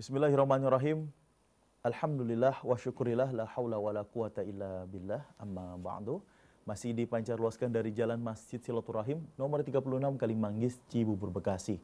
Bismillahirrahmanirrahim. Alhamdulillah wa syukurillah la haula wa la quwata illa billah amma ba'du. Masih dipancarluaskan dari Jalan Masjid Silaturahim nomor 36 Kalimanggis, Cibubur, Bekasi.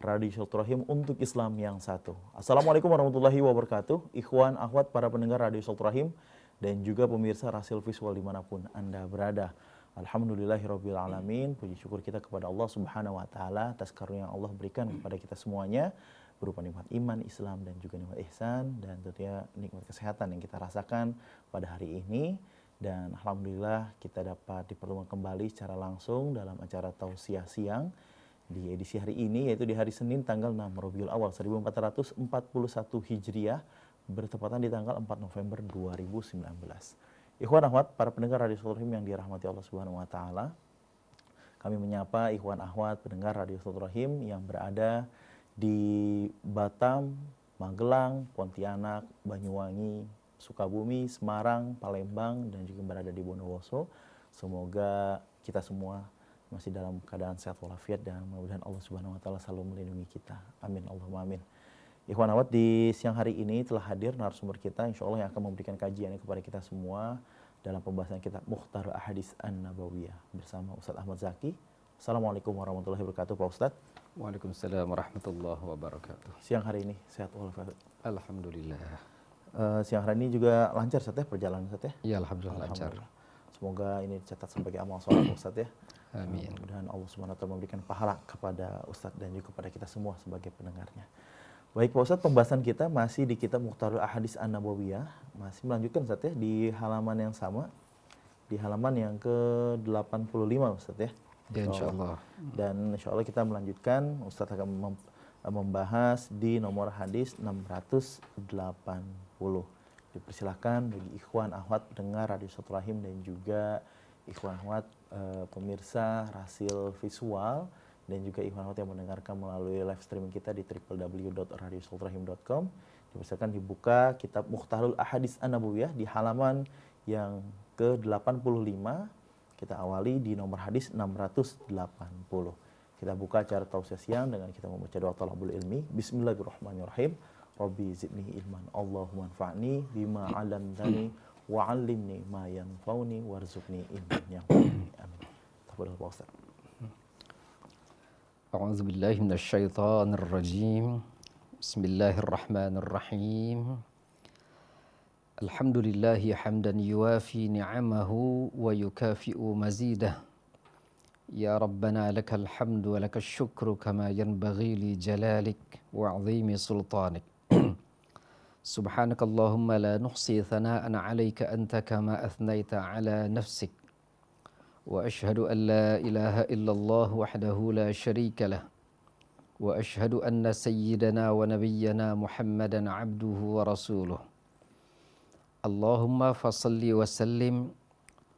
Radio Silaturahim untuk Islam yang satu. Assalamualaikum warahmatullahi wabarakatuh. Ikhwan, akhwat, para pendengar Radio Silaturahim dan juga pemirsa Rasil Visual dimanapun Anda berada. Alhamdulillahirabbil alamin. Puji syukur kita kepada Allah Subhanahu wa taala atas karunia yang Allah berikan kepada kita semuanya, berupa nikmat iman, Islam, dan juga nikmat ihsan, dan tentunya nikmat kesehatan yang kita rasakan pada hari ini. Dan Alhamdulillah kita dapat dipertemukan kembali secara langsung dalam acara Tausiah Siang di edisi hari ini, yaitu di hari Senin tanggal 6 Rabiul Awal 1441 Hijriah, bertepatan di tanggal 4 November 2019. Ikhwan akhwat, para pendengar Radio Silaturahim yang dirahmati Allah Subhanahu wa taala, kami menyapa ikhwan akhwat pendengar Radio Silaturahim yang berada di Batam, Magelang, Pontianak, Banyuwangi, Sukabumi, Semarang, Palembang, dan juga berada di Bondowoso. Semoga kita semua masih dalam keadaan sehat walafiat dan mudah-mudahan Allah Subhanahu wa taala selalu melindungi kita. Amin Allahumma amin. Ikhwan akhwat, di siang hari ini telah hadir narasumber kita insyaallah yang akan memberikan kajian kepada kita semua dalam pembahasan kitab Mukhtarul Ahadits An-Nabawiyah bersama Ustaz Ahmad Zaki. Assalamualaikum warahmatullahi wabarakatuh, Pak Ustaz. Waalaikumsalam warahmatullahi wabarakatuh. Siang hari ini sehat walafiat? Alhamdulillah. Siang hari ini juga lancar Ustaz ya perjalanan Ustaz ya? Ya, alhamdulillah lancar. Semoga ini dicatat sebagai amal soleh Ustaz ya. Amin. Mudah-mudahan Allah Subhanahu wa taala memberikan pahala kepada Ustaz dan juga kepada kita semua sebagai pendengarnya. Baik Pak Ustaz, pembahasan kita masih di kitab Mukhtarul Ahadits An-Nabawiyah, masih melanjutkan Ustaz ya di halaman yang sama, di halaman yang ke-85 Ustaz ya. Ya, insyaallah. Dan insyaallah kita melanjutkan, Ustaz akan membahas di nomor hadis 680. Dipersilahkan bagi ikhwan akhwat pendengar Radio Silaturahim dan juga ikhwan akhwat pemirsa Rasil Visual dan juga ikhwan akhwat yang mendengarkan melalui live streaming kita di www.radiosilaturahim.com. Dipersilakan dibuka kitab Mukhtarul Ahadits An-Nabawiyah di halaman yang ke-85. Kita awali di nomor hadis 680. Kita buka acara Tausiah Siang dengan kita membaca doa talabul ilmi. Bismillahirrahmanirrahim. Rabbi zidni ilman, Allahumma anfa'ni bima 'allamtani wa 'allimni ma yanfa'uni warzuqni ilman yanfa'uni. Amin. Tafadhal Pak Ustaz. A'udzu billahi minasyaitonir rajim. Bismillahirrahmanirrahim. Alhamdulillahi hamdan yuwafi ni'amahu wa yukafi'u mazidah. Ya Rabbana lakal hamdu wa lakal syukru kama yanbaghi li jalalik wa 'azimi sultanik. Subhanakallahumma la nuhsi thana'an 'alaika anta kama athnaita 'ala nafsik. Wa ashhadu an la ilaha illallah wahdahu la syarika lah. Wa ashhadu anna sayyidana wa nabiyyana Muhammadan 'abduhu wa rasuluh. Allahumma fasalli wa sallim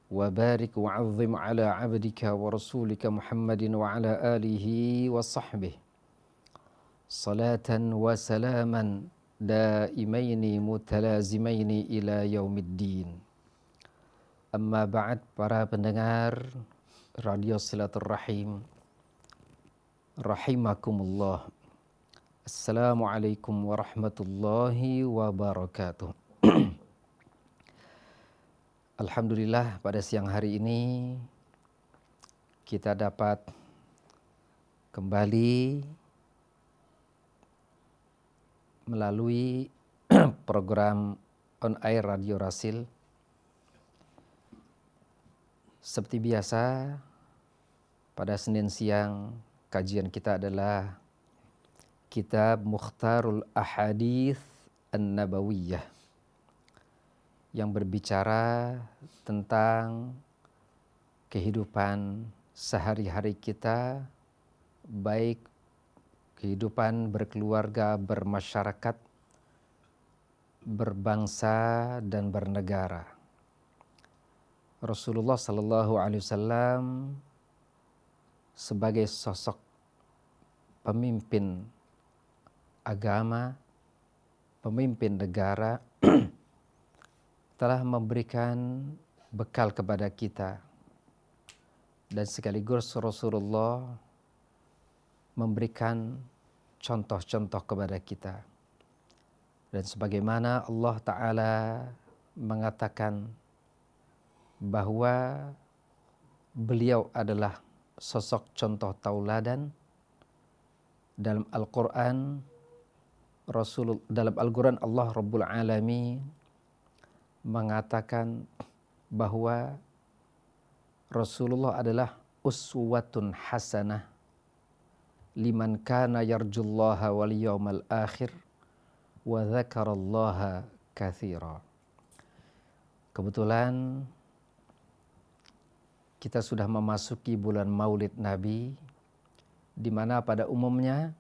wa barik wa 'azzim 'ala 'abdika wa rasulika Muhammadin wa 'ala alihi wa sahbihi. Salatan wa salaman daimaini mutalazimaini ila yaumiddin. Amma ba'd, para pendengar Radio Silaturahim rahimakumullah. Assalamualaikum warahmatullahi wabarakatuh. Alhamdulillah, pada siang hari ini kita dapat kembali melalui program on air Radio Rasil. Seperti biasa, pada Senin siang kajian kita adalah kitab Mukhtarul Ahadits An-Nabawiyah yang berbicara tentang kehidupan sehari-hari kita, baik kehidupan berkeluarga, bermasyarakat, berbangsa, dan bernegara. Rasulullah Sallallahu Alaihi Wasallam sebagai sosok pemimpin agama, pemimpin negara, telah memberikan bekal kepada kita, dan sekaligus Rasulullah memberikan contoh-contoh kepada kita Dan sebagaimana Allah Ta'ala mengatakan bahwa beliau adalah sosok contoh tauladan dalam Al-Quran. Dalam Al-Quran Allah Rabbul Alamin mengatakan bahwa Rasulullah adalah uswatun hasanah liman kana yarjullaha wal yawmal akhir wa dzakarallaha katsira. Kebetulan kita sudah memasuki bulan Maulid Nabi, di mana pada umumnya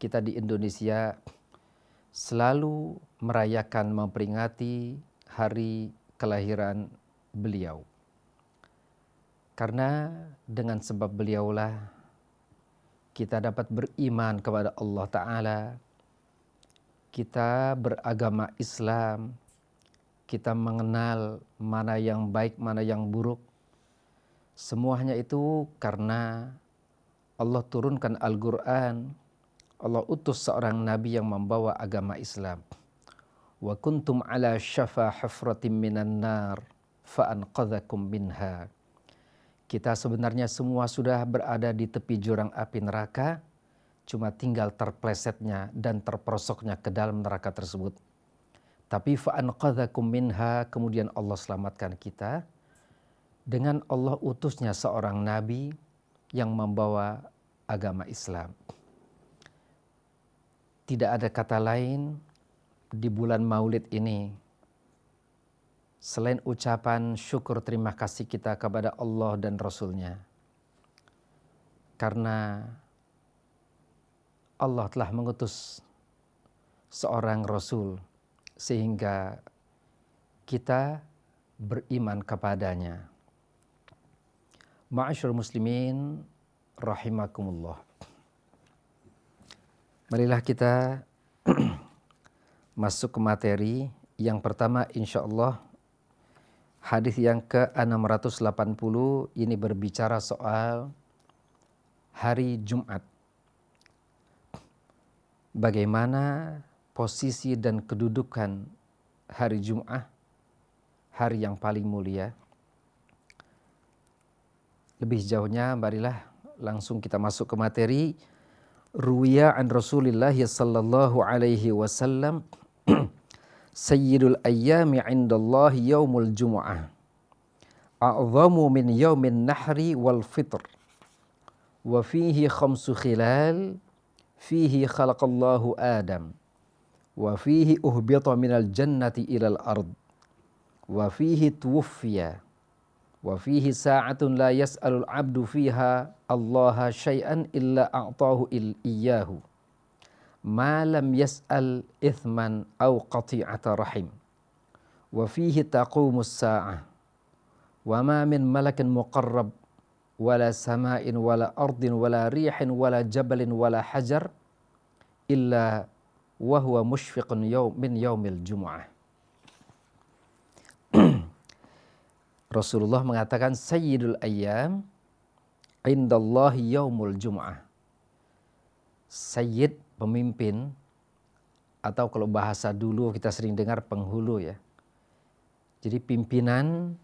kita di Indonesia selalu merayakan, memperingati hari kelahiran beliau. Karena dengan sebab beliaulah kita dapat beriman kepada Allah Ta'ala, kita beragama Islam, kita mengenal mana yang baik, mana yang buruk. Semuanya itu karena Allah turunkan Al-Quran, Allah utus seorang Nabi yang membawa agama Islam. Wa kuntum ala syafa hufratin minan nar fa'anqadhakum minha. Kita sebenarnya semua sudah berada di tepi jurang api neraka, cuma tinggal terplesetnya dan terperosoknya ke dalam neraka tersebut. Tapi fa'anqadhakum minha, kemudian Allah selamatkan kita dengan Allah utusnya seorang Nabi yang membawa agama Islam. Tidak ada kata lain di bulan Maulid ini selain ucapan syukur terima kasih kita kepada Allah dan Rasul-Nya. Karena Allah telah mengutus seorang Rasul sehingga kita beriman kepadanya. Ma'asyiral muslimin rahimakumullah. Marilah kita masuk ke materi. Yang pertama insyaallah hadis yang ke-680 ini berbicara soal hari Jumat. Bagaimana posisi dan kedudukan hari Jumat, hari yang paling mulia. Lebih jauhnya marilah langsung kita masuk ke materi. Ruwiya an Rasulillah sallallahu alaihi wasallam sayyidul ayyami indallahi yaumul jumu'ah a'zamu min yaumin nahri wal fitr wa fihi khamsu khilal fihi khalaqallahu Adam wa fihi uhbita minal jannati ilal ard wa fihi tuwuffiya wa fihi sa'atun la yas'alul abdu fiha Allaha syai'an illa a'tahu iyyahu ma lam yas'al ithman aw qati'ata rahim wa fihi taqumus sa'ah wa ma min malakin muqarrab wala sama'in wala ardin wala rihin wala jabalin wala hajar illa wa huwa mushfiqun min yaumil jumu'ah. Rasulullah mengatakan sayyidul ayyam indallahi yaumul jumu'ah. Sayyid, pemimpin, atau kalau bahasa dulu kita sering dengar penghulu ya. Jadi pimpinan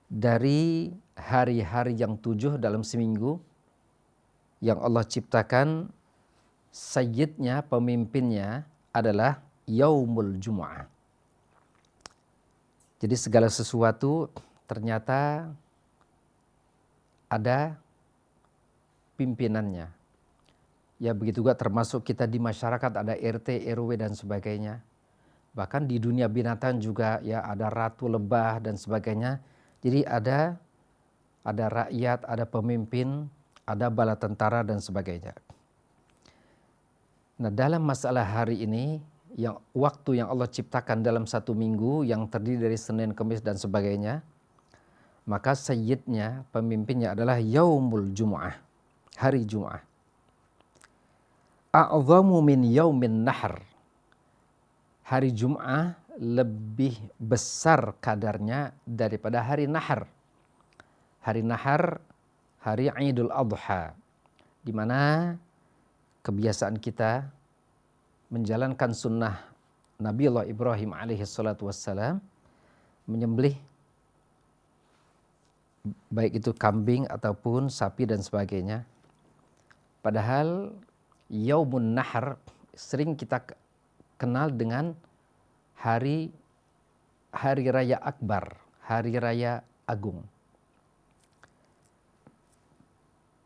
dari hari-hari yang 7 dalam seminggu yang Allah ciptakan, sayyidnya, pemimpinnya adalah yaumul jumu'ah. Jadi segala sesuatu ternyata ada pimpinannya. Ya begitu juga termasuk kita di masyarakat ada RT, RW dan sebagainya. Bahkan di dunia binatang juga ya ada ratu lebah dan sebagainya. Jadi ada rakyat, ada pemimpin, ada bala tentara dan sebagainya. Nah dalam masalah hari ini, yang waktu yang Allah ciptakan dalam satu minggu yang terdiri dari Senin, Kamis dan sebagainya, maka sayyidnya, pemimpinnya adalah yaumul jumu'ah, hari Jumat. A'zamu min yaumin nahr. Hari Jumat lebih besar kadarnya daripada hari nahar. Hari nahar, hari Idul Adha, di mana kebiasaan kita menjalankan sunnah Nabiullah Ibrahim alaihi salatu wassalam menyembelih baik itu kambing ataupun sapi dan sebagainya. Padahal Yaumun Nahar sering kita kenal dengan hari raya akbar, hari raya agung.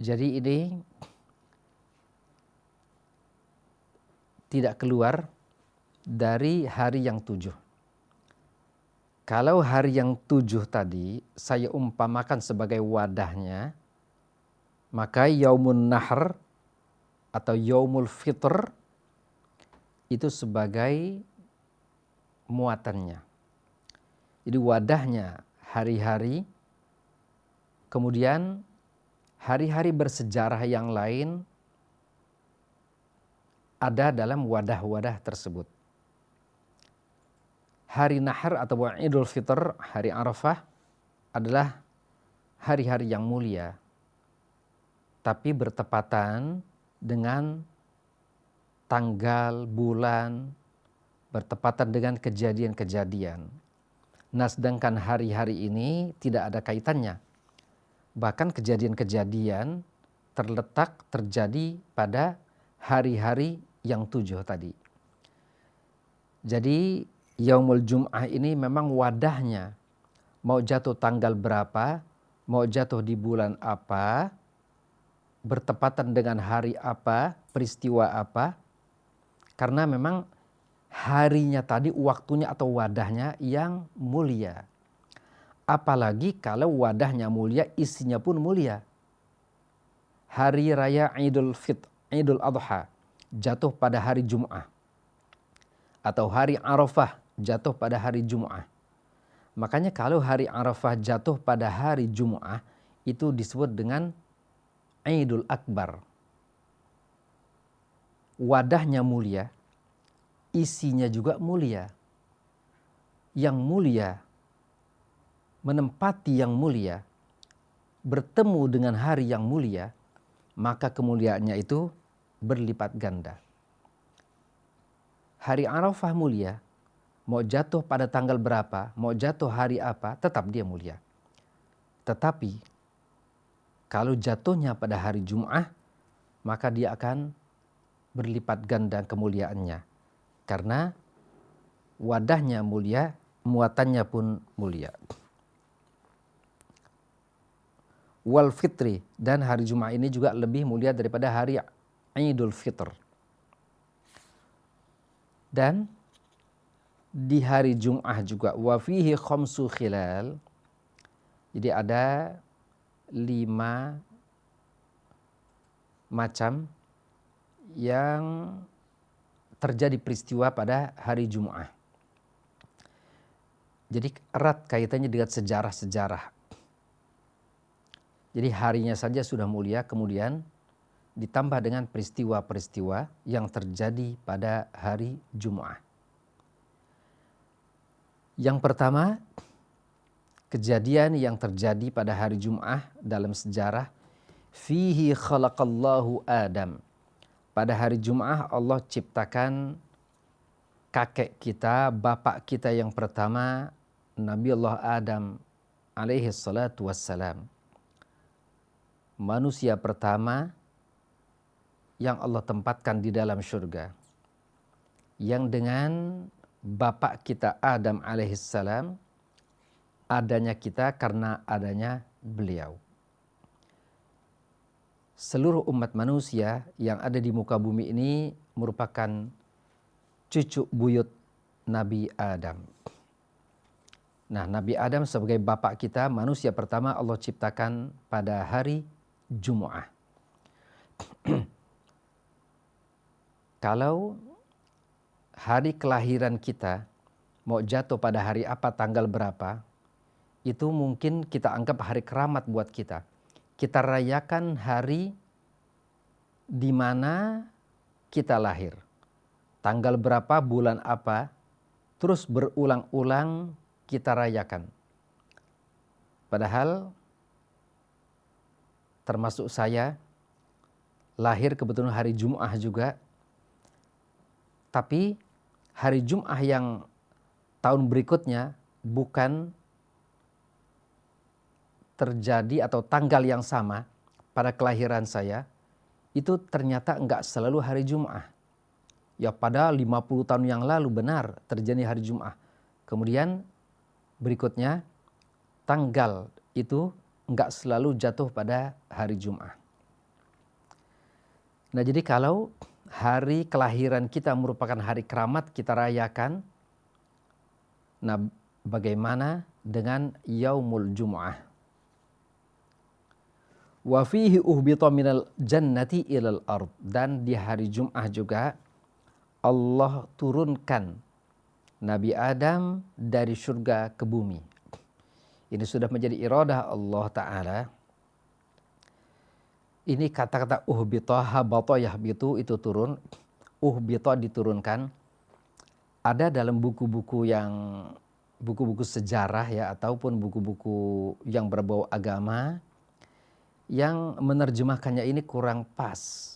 Jadi ini tidak keluar dari hari yang 7. Kalau hari yang 7 tadi saya umpamakan sebagai wadahnya, maka Yaumun Nahr atau Yaumul Fitr itu sebagai muatannya. Jadi wadahnya hari-hari, kemudian hari-hari bersejarah yang lain ada dalam wadah-wadah tersebut. Hari Nahar atau Idul Fitr, hari Arafah adalah hari-hari yang mulia, tapi bertepatan dengan tanggal, bulan, bertepatan dengan kejadian-kejadian. Nah, sedangkan hari-hari ini tidak ada kaitannya. Bahkan kejadian-kejadian terjadi pada hari-hari yang 7 tadi. Jadi Yaumul Jum'ah ini memang wadahnya. Mau jatuh tanggal berapa, mau jatuh di bulan apa, bertepatan dengan hari apa, peristiwa apa. Karena memang harinya tadi, waktunya atau wadahnya yang mulia. Apalagi kalau wadahnya mulia, isinya pun mulia. Hari Raya Idul Adha jatuh pada hari Jum'ah. Atau hari Arafah jatuh pada hari Jum'ah. Makanya kalau hari Arafah jatuh pada hari Jum'ah, itu disebut dengan Idul Akbar. Wadahnya mulia, isinya juga mulia. Yang mulia, menempati yang mulia, bertemu dengan hari yang mulia, maka kemuliaannya itu berlipat ganda. Hari Arafah mulia, mau jatuh pada tanggal berapa, mau jatuh hari apa, tetap dia mulia. Tetapi kalau jatuhnya pada hari Jum'ah, maka dia akan berlipat ganda kemuliaannya. Karena wadahnya mulia, muatannya pun mulia. Wal Fitri, dan hari Jum'ah ini juga lebih mulia daripada hari Idul Fitr. Dan di hari Jum'ah juga wa fihi khamsu khilal. Jadi ada 5 macam yang terjadi peristiwa pada hari Jum'ah. Jadi erat kaitannya dengan sejarah-sejarah. Jadi harinya saja sudah mulia, kemudian ditambah dengan peristiwa-peristiwa yang terjadi pada hari Jum'ah. Yang pertama, kejadian yang terjadi pada hari Jum'ah dalam sejarah, fihi khalaqallahu Adam. Pada hari Jum'ah Allah ciptakan kakek kita, bapak kita yang pertama, Nabiullah Adam alaihi salatu wassalam. Manusia pertama yang Allah tempatkan di dalam surga. Yang dengan bapak kita Adam alaihissalam, adanya kita karena adanya beliau. Seluruh umat manusia yang ada di muka bumi ini merupakan cucu buyut Nabi Adam. Nah, Nabi Adam sebagai bapak kita, manusia pertama Allah ciptakan pada hari Jum'ah. Kalau hari kelahiran kita mau jatuh pada hari apa, tanggal berapa, itu mungkin kita anggap hari keramat buat kita. Kita rayakan hari di mana kita lahir. Tanggal berapa, bulan apa, terus berulang-ulang kita rayakan. Padahal termasuk saya lahir kebetulan hari Jum'ah juga. Tapi hari Jum'ah yang tahun berikutnya bukan terjadi atau tanggal yang sama pada kelahiran saya, itu ternyata enggak selalu hari Jum'ah. Ya pada 50 tahun yang lalu benar terjadi hari Jum'ah. Kemudian berikutnya tanggal itu enggak selalu jatuh pada hari Jum'ah. Nah jadi kalau hari kelahiran kita merupakan hari keramat kita rayakan, nah bagaimana dengan Yaumul Jum'ah? Wa fihi uhbita minal jannati ilal ard. Dan di hari Jum'ah juga Allah turunkan Nabi Adam dari surga ke bumi. Ini sudah menjadi iradah Allah Ta'ala. Ini kata-kata uhbita, habata yahbitu itu turun. Uhbita diturunkan. Ada dalam buku-buku sejarah ya, ataupun buku-buku yang berbau agama yang menerjemahkannya ini kurang pas.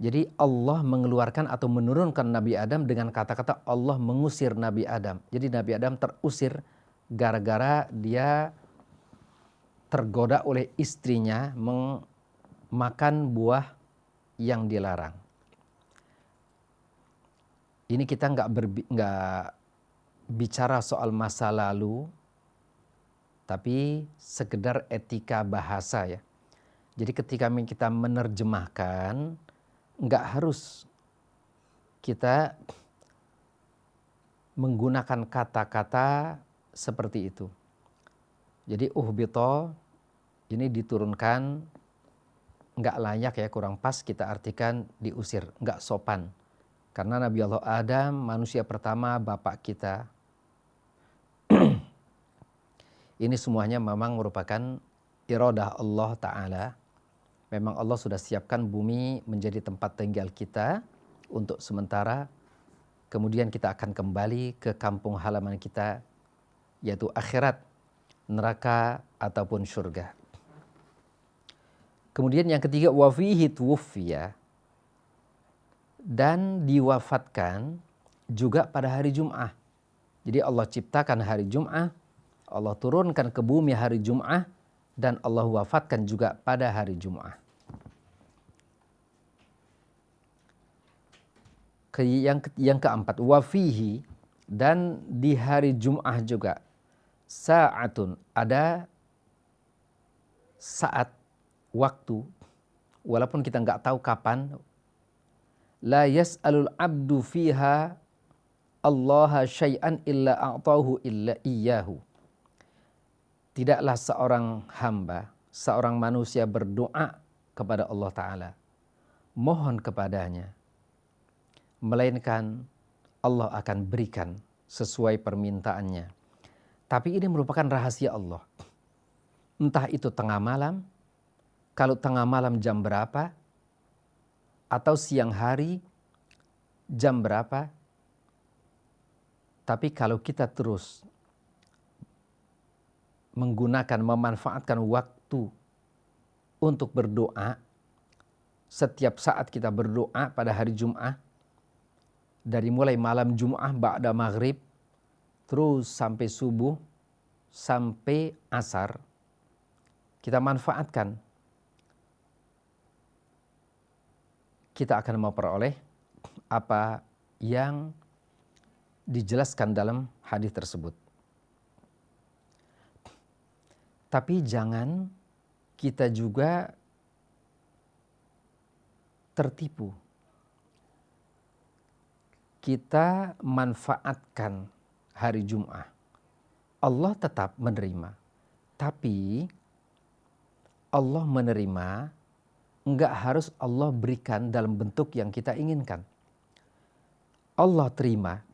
Jadi Allah mengeluarkan atau menurunkan Nabi Adam dengan kata-kata Allah mengusir Nabi Adam. Jadi Nabi Adam terusir gara-gara dia tergoda oleh istrinya memakan buah yang dilarang. Ini kita nggak bicara soal masa lalu, tapi sekedar etika bahasa ya. Jadi ketika kita menerjemahkan, nggak harus kita menggunakan kata-kata seperti itu. Jadi uhbito ini diturunkan, nggak layak ya, kurang pas kita artikan diusir, nggak sopan. Karena Nabi Allah Adam manusia pertama, bapak kita. Ini semuanya memang merupakan iradah Allah Ta'ala. Memang Allah sudah siapkan bumi menjadi tempat tinggal kita untuk sementara. Kemudian kita akan kembali ke kampung halaman kita, yaitu akhirat, neraka ataupun surga. Kemudian yang ketiga, wa fihi tuwfiya, dan diwafatkan juga pada hari Jum'ah. Jadi Allah ciptakan hari Jum'ah, Allah turunkan ke bumi hari Jum'ah, dan Allah wafatkan juga pada hari Jum'ah. Yang keempat, wafihi, dan di hari Jum'ah juga sa'atun, ada saat, waktu, walaupun kita nggak tahu kapan, la yas'alul abdu fiha Allah syai'an illa a'tahu illa iyyahu. Tidaklah seorang hamba, seorang manusia berdoa kepada Allah Ta'ala, mohon kepadanya, melainkan Allah akan berikan sesuai permintaannya. Tapi ini merupakan rahasia Allah. Entah itu tengah malam, kalau tengah malam jam berapa, atau siang hari jam berapa. Tapi kalau kita terus memanfaatkan waktu untuk berdoa, setiap saat kita berdoa pada hari Jum'ah, dari mulai malam Jum'ah ba'da maghrib, terus sampai subuh, sampai asar, kita manfaatkan, kita akan memperoleh apa yang dijelaskan dalam hadis tersebut. Tapi jangan kita juga tertipu. Kita manfaatkan hari Jum'ah. Allah tetap menerima. Tapi Allah menerima enggak harus Allah berikan dalam bentuk yang kita inginkan. Allah terima,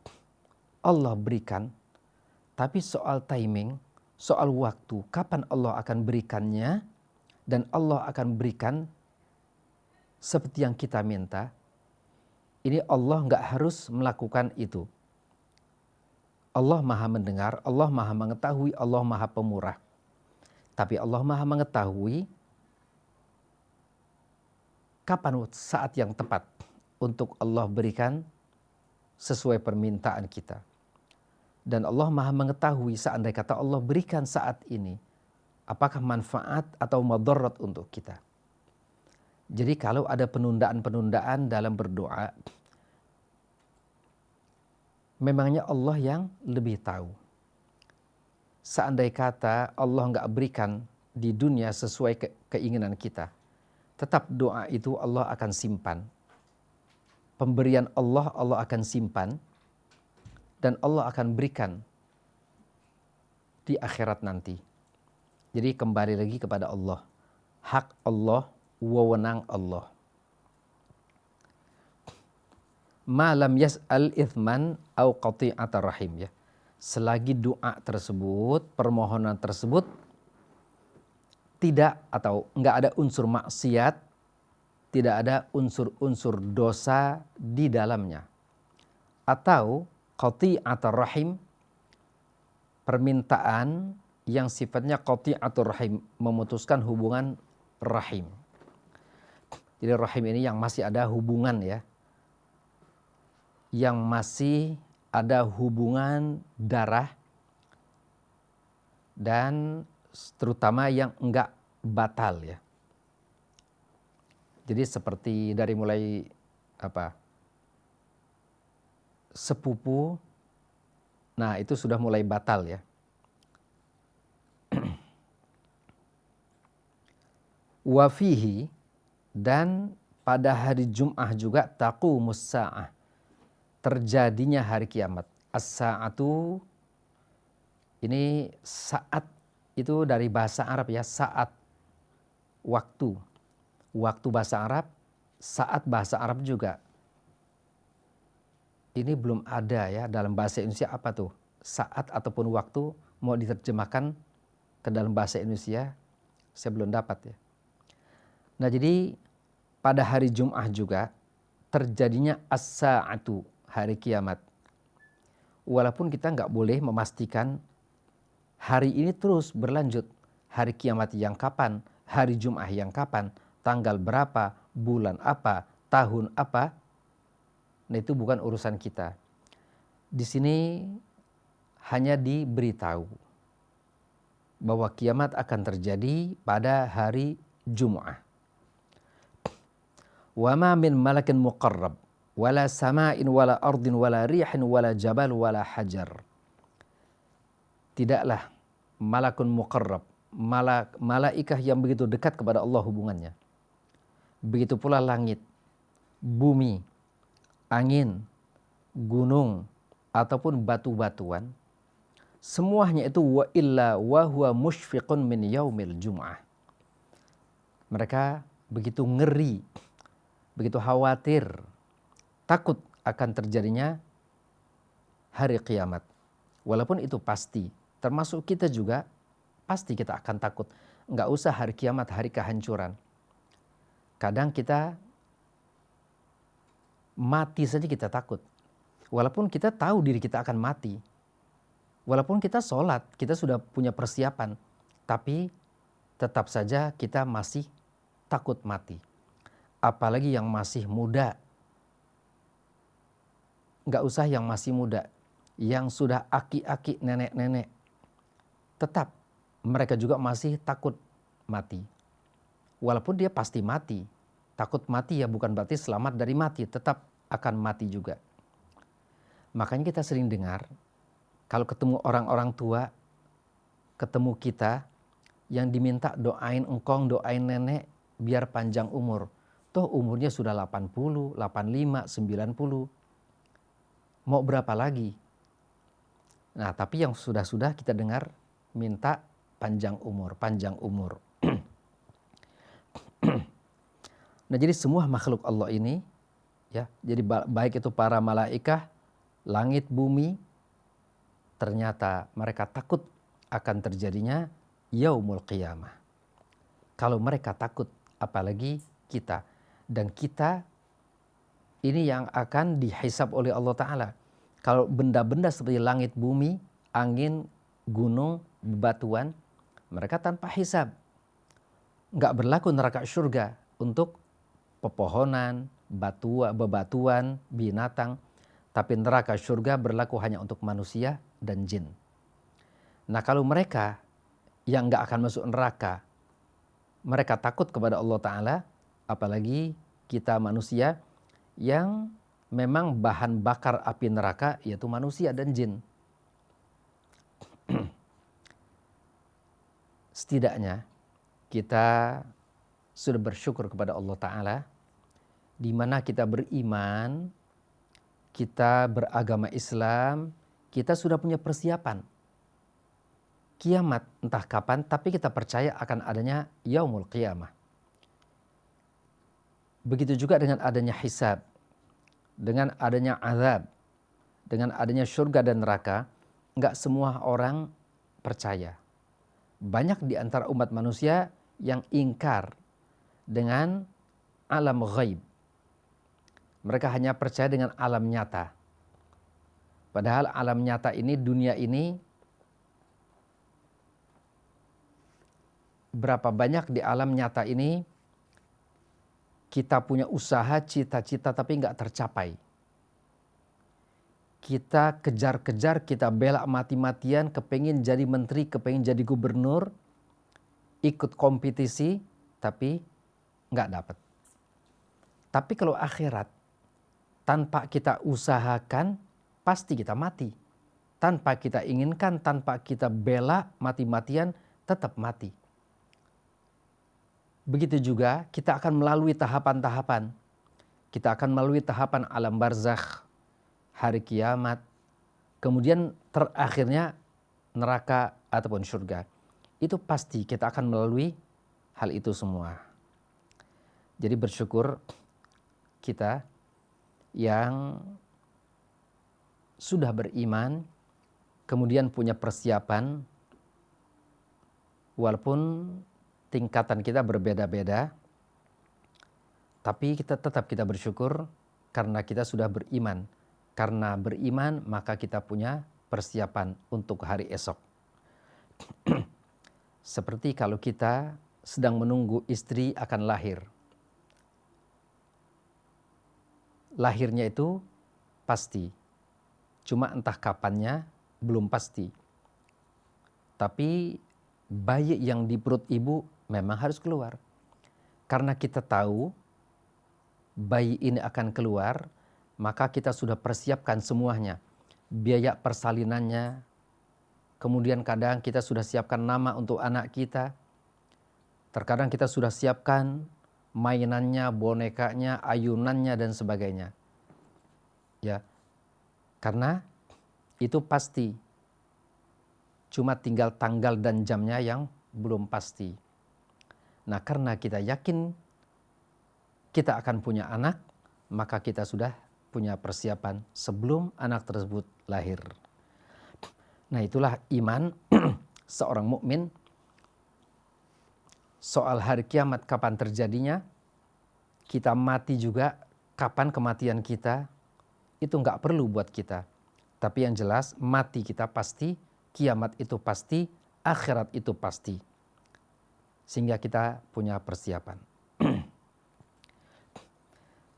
Allah berikan, tapi soal timing, soal waktu, kapan Allah akan berikannya, dan Allah akan berikan seperti yang kita minta, ini Allah enggak harus melakukan itu. Allah maha mendengar, Allah maha mengetahui, Allah maha pemurah. Tapi Allah maha mengetahui kapan saat yang tepat untuk Allah berikan sesuai permintaan kita. Dan Allah Maha mengetahui seandainya kata Allah berikan saat ini, apakah manfaat atau madarat untuk kita. Jadi kalau ada penundaan-penundaan dalam berdoa, memangnya Allah yang lebih tahu. Seandainya kata Allah nggak berikan di dunia sesuai keinginan kita, tetap doa itu Allah akan simpan. Pemberian Allah akan simpan. Dan Allah akan berikan di akhirat nanti. Jadi kembali lagi kepada Allah. Hak Allah, wewenang Allah. Ma lam yas'al ithman au qati'atar rahim, ya. Selagi doa tersebut, permohonan tersebut tidak atau enggak ada unsur maksiat, tidak ada unsur-unsur dosa di dalamnya. Atau qati'atur rahim, permintaan yang sifatnya qati'atur rahim, memutuskan hubungan rahim. Jadi rahim ini yang masih ada hubungan, ya. Yang masih ada hubungan darah dan terutama yang enggak batal, ya. Jadi seperti dari mulai sepupu, nah itu sudah mulai batal, ya. Wafihi, dan pada hari Jum'ah juga taqumus sa'ah, terjadinya hari kiamat. As-sa'atu, ini saat itu dari bahasa Arab, ya, saat, waktu. Waktu bahasa Arab, saat bahasa Arab juga. Ini belum ada, ya, dalam bahasa Indonesia apa tuh? Saat ataupun waktu mau diterjemahkan ke dalam bahasa Indonesia, saya belum dapat, ya. Nah, jadi pada hari Jum'ah juga terjadinya as-sa'atu, hari kiamat. Walaupun kita nggak boleh memastikan hari ini terus berlanjut. Hari kiamat yang kapan, hari Jum'ah yang kapan, tanggal berapa, bulan apa, tahun apa. Nah, itu bukan urusan kita. Di sini hanya diberitahu bahwa kiamat akan terjadi pada hari Jum'ah. Wa ma min malakin muqarrab wala sama'in wala ardin wala rihin wala jabal wala hajar. Tidaklah malakun muqarrab, malaikah yang begitu dekat kepada Allah hubungannya. Begitu pula langit, bumi, angin, gunung, ataupun batu-batuan, semuanya itu wa illa wa huwa musyfiqun min yaumil jum'ah. Mereka begitu ngeri, begitu khawatir, takut akan terjadinya hari kiamat. Walaupun itu pasti, termasuk kita juga pasti kita akan takut. Enggak usah hari kiamat, hari kehancuran. Kadang kita mati saja kita takut. Walaupun kita tahu diri kita akan mati. Walaupun kita sholat, kita sudah punya persiapan. Tapi tetap saja kita masih takut mati. Apalagi yang masih muda. Nggak usah yang masih muda. Yang sudah aki-aki, nenek-nenek. Tetap mereka juga masih takut mati. Walaupun dia pasti mati. Takut mati ya bukan berarti selamat dari mati. Tetap akan mati juga. Makanya kita sering dengar. Kalau ketemu orang-orang tua. Ketemu kita. Yang diminta doain engkong, doain nenek. Biar panjang umur. Toh umurnya sudah 80, 85, 90. Mau berapa lagi? Nah, tapi yang sudah-sudah kita dengar minta panjang umur, panjang umur. Nah, jadi semua makhluk Allah ini, ya, jadi baik itu para malaikat, langit, bumi, ternyata mereka takut akan terjadinya yaumul qiyamah. Kalau mereka takut, apalagi kita. Dan kita ini yang akan dihisab oleh Allah Ta'ala. Kalau benda-benda seperti langit, bumi, angin, gunung, bebatuan, mereka tanpa hisab. Nggak berlaku neraka surga untuk pepohonan, bebatuan, binatang. Tapi neraka surga berlaku hanya untuk manusia dan jin. Nah kalau mereka yang nggak akan masuk neraka, mereka takut kepada Allah Ta'ala, apalagi kita manusia yang memang bahan bakar api neraka yaitu manusia dan jin. Setidaknya kita sudah bersyukur kepada Allah Ta'ala di mana kita beriman, kita beragama Islam, kita sudah punya persiapan. Kiamat entah kapan, tapi kita percaya akan adanya yaumul qiyamah. Begitu juga dengan adanya hisab, dengan adanya azab, dengan adanya surga dan neraka, enggak semua orang percaya. Banyak di antara umat manusia yang ingkar dengan alam ghaib. Mereka hanya percaya dengan alam nyata. Padahal alam nyata ini, dunia ini, berapa banyak di alam nyata ini kita punya usaha, cita-cita tapi nggak tercapai. Kita kejar-kejar, kita bela mati-matian, kepengin jadi menteri, kepengin jadi gubernur, ikut kompetisi, tapi nggak dapat. Tapi kalau akhirat, tanpa kita usahakan, pasti kita mati. Tanpa kita inginkan, tanpa kita bela mati-matian, tetap mati. Begitu juga kita akan melalui tahapan-tahapan. Kita akan melalui tahapan alam barzakh, hari kiamat, kemudian terakhirnya neraka ataupun surga. Itu pasti kita akan melalui hal itu semua. Jadi bersyukur kita yang sudah beriman, kemudian punya persiapan, walaupun tingkatan kita berbeda-beda, tapi tetap kita bersyukur karena kita sudah beriman. Karena beriman maka kita punya persiapan untuk hari esok. Seperti kalau kita sedang menunggu istri akan lahir. Lahirnya itu pasti, cuma entah kapannya belum pasti. Tapi bayi yang di perut ibu memang harus keluar. Karena kita tahu bayi ini akan keluar, maka kita sudah persiapkan semuanya. Biaya persalinannya, kemudian kadang kita sudah siapkan nama untuk anak kita. Terkadang kita sudah siapkan mainannya, bonekanya, ayunannya dan sebagainya. Ya. Karena itu pasti. Cuma tinggal tanggal dan jamnya yang belum pasti. Nah, karena kita yakin kita akan punya anak, maka kita sudah punya persiapan sebelum anak tersebut lahir. Nah, itulah iman seorang mukmin. Soal hari kiamat kapan terjadinya, kita mati juga kapan kematian kita, itu nggak perlu buat kita. Tapi yang jelas mati kita pasti, kiamat itu pasti, akhirat itu pasti. Sehingga kita punya persiapan.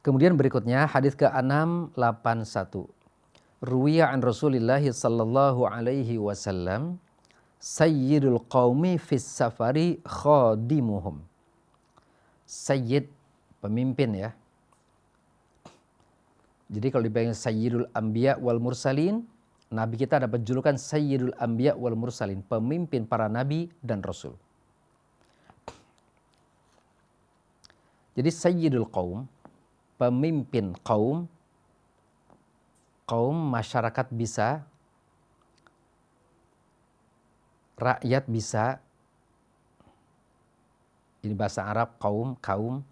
Kemudian berikutnya hadis ke-681. Ruwiya an Rasulillah sallallahu alaihi wasallam sayyidul qaumi fis safari khadimuhum. Sayyid pemimpin ya. Jadi kalau dipanggil sayyidul anbiya wal mursalin, nabi kita dapat julukan sayyidul anbiya wal mursalin, pemimpin para nabi dan rasul. Jadi sayyidul qaum, pemimpin kaum masyarakat bisa, rakyat bisa, ini bahasa Arab kaum.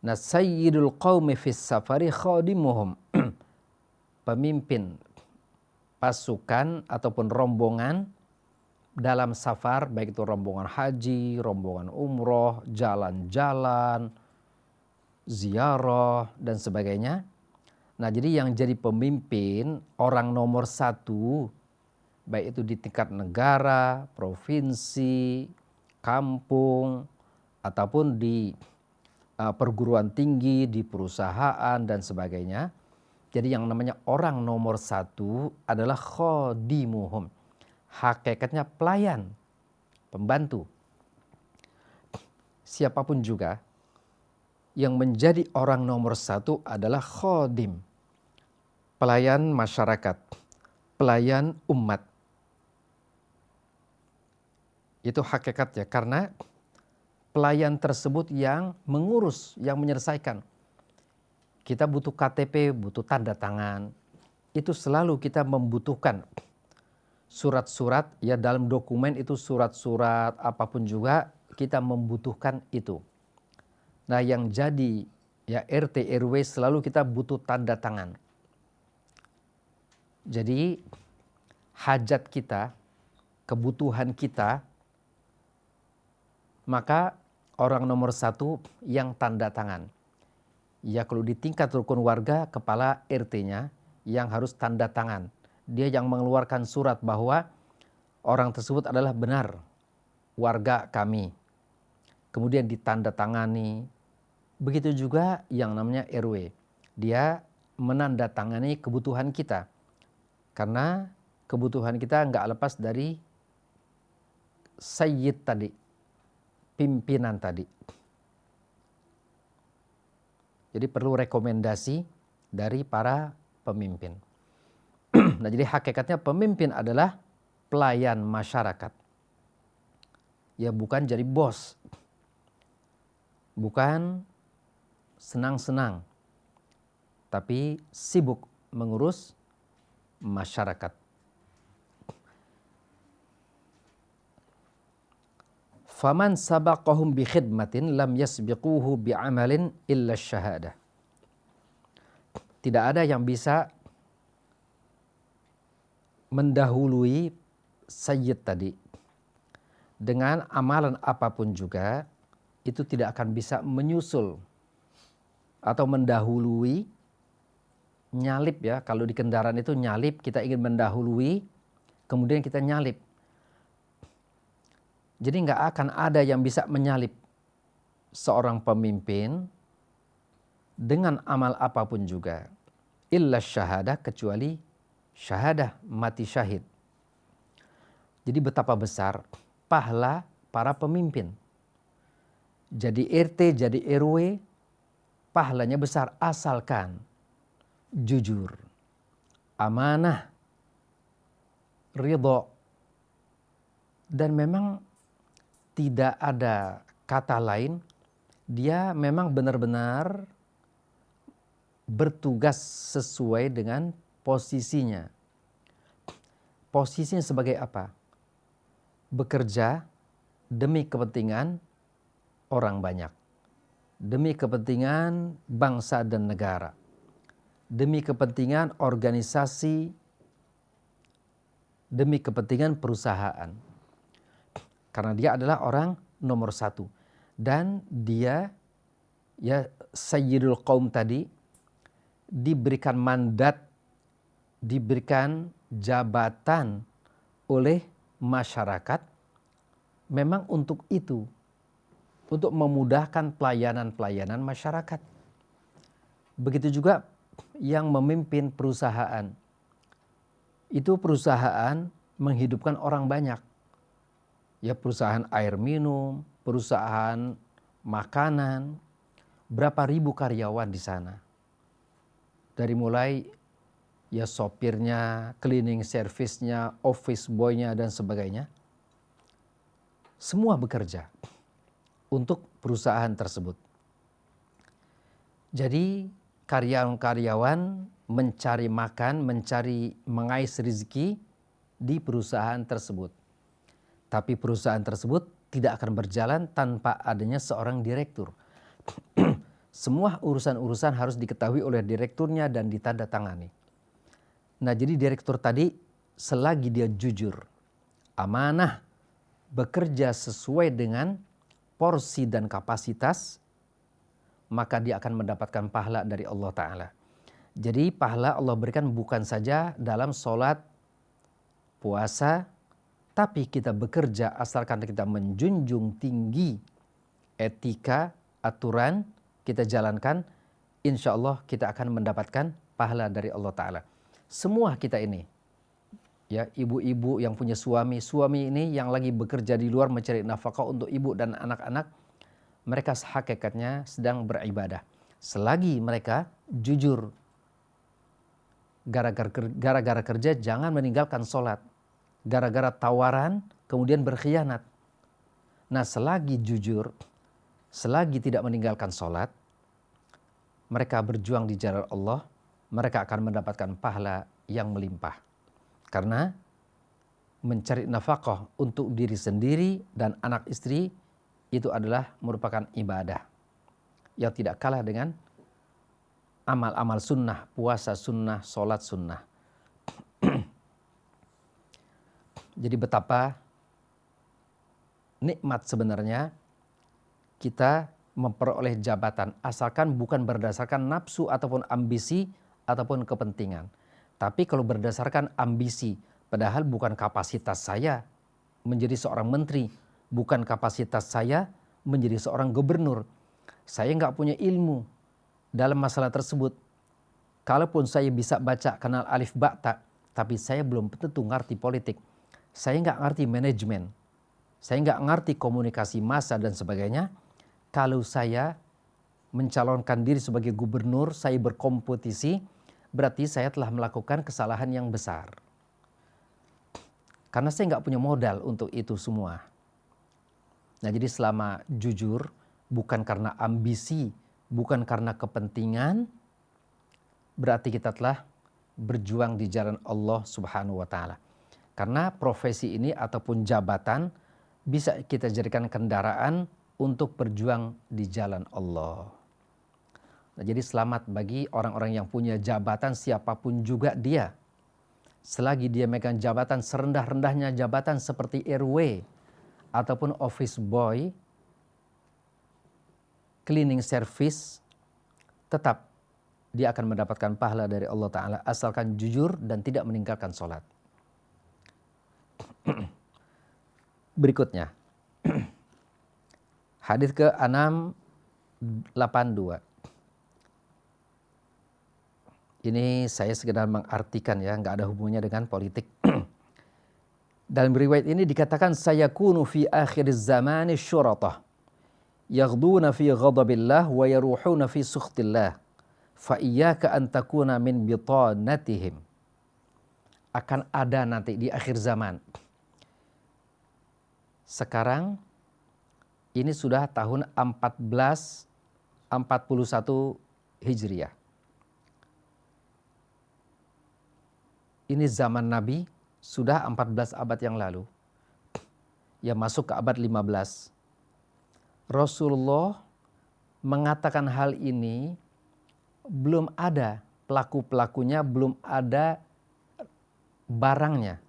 Nah, sayyidul qaumi fis safari khadimuhum, pemimpin pasukan ataupun rombongan dalam safar, baik itu rombongan haji, rombongan umroh, jalan-jalan, ziarah dan sebagainya. Nah, jadi yang jadi pemimpin orang nomor satu, baik itu di tingkat negara, provinsi, kampung, ataupun di perguruan tinggi, di perusahaan dan sebagainya, Jadi yang namanya orang nomor satu adalah khodimuhum. Hakikatnya pelayan, pembantu. Siapapun juga yang menjadi orang nomor satu adalah khodim. Pelayan masyarakat, pelayan umat. Itu hakikatnya, karena pelayan tersebut yang mengurus, yang menyelesaikan. Kita butuh KTP, butuh tanda tangan. Itu selalu kita membutuhkan surat-surat, ya dalam dokumen itu surat-surat apapun juga kita membutuhkan itu. Nah yang jadi ya RT RW selalu kita butuh tanda tangan. Jadi hajat kita, kebutuhan kita, maka orang nomor satu yang tanda tangan. Ya kalau di tingkat rukun warga, kepala RT-nya yang harus tanda tangan. Dia yang mengeluarkan surat bahwa orang tersebut adalah benar warga kami. Kemudian ditanda tangani. Begitu juga yang namanya RW. Dia menandatangani kebutuhan kita. Karena kebutuhan kita nggak lepas dari sayyid tadi, pimpinan tadi. Jadi perlu rekomendasi dari para pemimpin. Nah jadi hakikatnya pemimpin adalah pelayan masyarakat. Ya bukan jadi bos. Bukan senang-senang. Tapi sibuk mengurus masyarakat. Faman sabaqahum bi khidmatin lam yasbiquhu bi amalin illa syahadah. Tidak ada yang bisa mendahului sayyid tadi dengan amalan apapun juga, itu tidak akan bisa menyusul atau mendahului, nyalip ya, kalau di kendaraan itu nyalip, kita ingin mendahului kemudian kita nyalip. Jadi nggak akan ada yang bisa menyalip seorang pemimpin dengan amal apapun juga. Illa syahadah, kecuali syahadah, mati syahid. Jadi betapa besar pahala para pemimpin. Jadi RT, jadi RW, pahalanya besar asalkan jujur, amanah, ridho. Dan memang tidak ada kata lain, dia memang benar-benar bertugas sesuai dengan posisinya. Posisinya sebagai apa? Bekerja demi kepentingan orang banyak. Demi kepentingan bangsa dan negara. Demi kepentingan organisasi. Demi kepentingan perusahaan. Karena dia adalah orang nomor satu. Dan dia, ya Sayyidul Qaum tadi, diberikan mandat, diberikan jabatan oleh masyarakat memang untuk itu. Untuk memudahkan pelayanan-pelayanan masyarakat. Begitu juga yang memimpin perusahaan. Itu perusahaan menghidupkan orang banyak. Ya perusahaan air minum, perusahaan makanan, berapa ribu karyawan di sana. Dari mulai ya sopirnya, cleaning service-nya, office boy-nya dan sebagainya. Semua bekerja untuk perusahaan tersebut. Jadi karyawan-karyawan mencari makan, mencari mengais rezeki di perusahaan tersebut. Tapi perusahaan tersebut tidak akan berjalan tanpa adanya seorang direktur. Semua urusan-urusan harus diketahui oleh direkturnya dan ditandatangani. Nah jadi direktur tadi selagi dia jujur, amanah, bekerja sesuai dengan porsi dan kapasitas, maka dia akan mendapatkan pahala dari Allah Ta'ala. Jadi pahala Allah berikan bukan saja dalam sholat, puasa, tapi kita bekerja asalkan kita menjunjung tinggi etika, aturan, kita jalankan, insya Allah kita akan mendapatkan pahala dari Allah Ta'ala. Semua kita ini, ya, ibu-ibu yang punya suami ini yang lagi bekerja di luar mencari nafkah untuk ibu dan anak-anak, mereka hakikatnya sedang beribadah. Selagi mereka jujur, gara-gara kerja jangan meninggalkan sholat. Gara-gara tawaran kemudian berkhianat. Nah, selagi jujur, selagi tidak meninggalkan sholat, mereka berjuang di jalan Allah, mereka akan mendapatkan pahala yang melimpah. Karena mencari nafkah untuk diri sendiri dan anak istri itu adalah merupakan ibadah yang tidak kalah dengan amal-amal sunnah, puasa sunnah, sholat sunnah. Jadi betapa nikmat sebenarnya kita memperoleh jabatan, asalkan bukan berdasarkan nafsu ataupun ambisi ataupun kepentingan. Tapi kalau berdasarkan ambisi, padahal bukan kapasitas saya menjadi seorang menteri, bukan kapasitas saya menjadi seorang gubernur. Saya nggak punya ilmu dalam masalah tersebut. Kalaupun saya bisa baca, kenal alif ba ta, tapi saya belum tentu ngerti politik. Saya nggak ngerti manajemen. Saya nggak ngerti komunikasi massa dan sebagainya. Kalau saya mencalonkan diri sebagai gubernur, saya berkompetisi, berarti saya telah melakukan kesalahan yang besar. Karena saya nggak punya modal untuk itu semua. Nah, jadi selama jujur, bukan karena ambisi, bukan karena kepentingan, berarti kita telah berjuang di jalan Allah Subhanahu wa Ta'ala. Karena profesi ini ataupun jabatan bisa kita jadikan kendaraan untuk berjuang di jalan Allah. Nah, jadi selamat bagi orang-orang yang punya jabatan siapapun juga dia. Selagi dia megang jabatan serendah-rendahnya jabatan seperti RW ataupun office boy, cleaning service, tetap dia akan mendapatkan pahala dari Allah Ta'ala asalkan jujur dan tidak meninggalkan sholat. Berikutnya, hadis ke-682. Ini saya sekedar mengartikan ya, nggak ada hubungannya dengan politik. Dalam riwayat ini dikatakan sayakunu fi akhir zamani syuratah yaghduna fi ghadabillah wa yaruhuna fi sukhtillah fa iyyaka an takuna min bitanatihim. Akan ada nanti di akhir zaman. Sekarang ini sudah tahun 1441 Hijriah. Ini zaman Nabi sudah 14 abad yang lalu. Ya masuk ke abad 15. Rasulullah mengatakan hal ini belum ada pelaku-pelakunya, belum ada barangnya,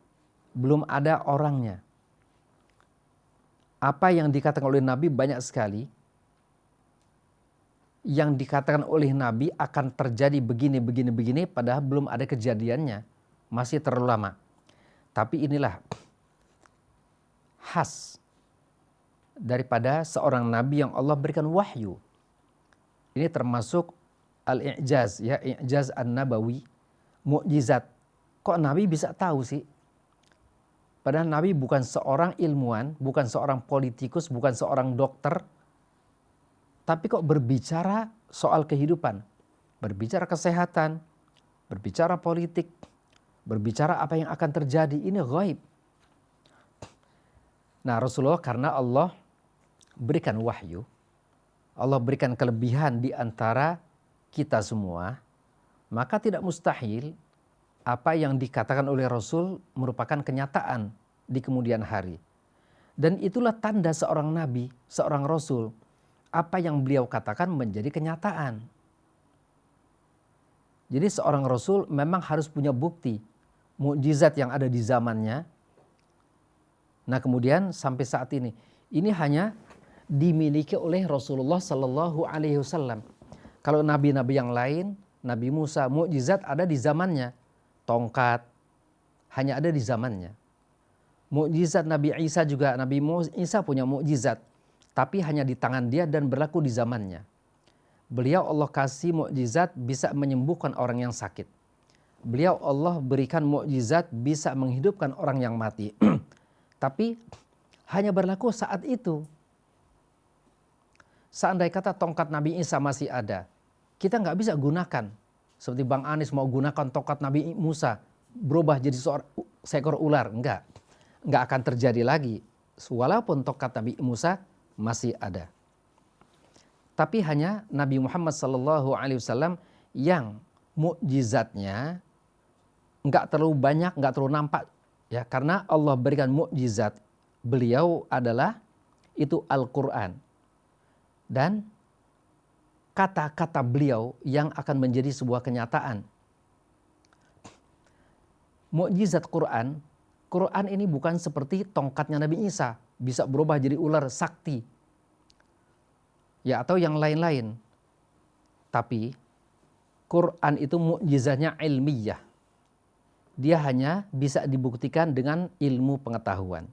belum ada orangnya. Apa yang dikatakan oleh Nabi banyak sekali. Yang dikatakan oleh Nabi akan terjadi begini, padahal belum ada kejadiannya. Masih terlalu lama. Tapi inilah khas daripada seorang Nabi yang Allah berikan wahyu. Ini termasuk al-i'jaz, ya, i'jaz an-nabawi, mukjizat. Kok Nabi bisa tahu sih? Padahal Nabi bukan seorang ilmuwan, bukan seorang politikus, bukan seorang dokter. Tapi kok berbicara soal kehidupan, berbicara kesehatan, berbicara politik, berbicara apa yang akan terjadi, ini ghaib. Nah, Rasulullah karena Allah berikan wahyu, Allah berikan kelebihan di antara kita semua, maka tidak mustahil apa yang dikatakan oleh Rasul merupakan kenyataan di kemudian hari. Dan itulah tanda seorang nabi, seorang rasul. Apa yang beliau katakan menjadi kenyataan. Jadi seorang rasul memang harus punya bukti, mukjizat yang ada di zamannya. Nah, kemudian sampai saat ini hanya dimiliki oleh Rasulullah Sallallahu Alaihi Wasallam. Kalau nabi-nabi yang lain, Nabi Musa, mukjizat ada di zamannya. Tongkat hanya ada di zamannya. Mukjizat Nabi Isa juga, Nabi Isa punya mukjizat, tapi hanya di tangan dia dan berlaku di zamannya. Beliau Allah kasih mukjizat bisa menyembuhkan orang yang sakit. Beliau Allah berikan mukjizat bisa menghidupkan orang yang mati. Tapi hanya berlaku saat itu. Seandainya kata tongkat Nabi Isa masih ada, kita nggak bisa gunakan. Seperti Bang Anis mau gunakan tongkat Nabi Musa, berubah jadi seekor ular. Enggak akan terjadi lagi. Walaupun tongkat Nabi Musa masih ada. Tapi hanya Nabi Muhammad SAW yang mukjizatnya nggak terlalu banyak, nggak terlalu nampak. Ya, karena Allah berikan mukjizat. Beliau adalah itu Al-Quran. Dan kata-kata beliau yang akan menjadi sebuah kenyataan. Mukjizat Quran ini bukan seperti tongkatnya Nabi Isa. Bisa berubah jadi ular sakti. Ya, atau yang lain-lain. Tapi Quran itu mukjizatnya ilmiah. Dia hanya bisa dibuktikan dengan ilmu pengetahuan.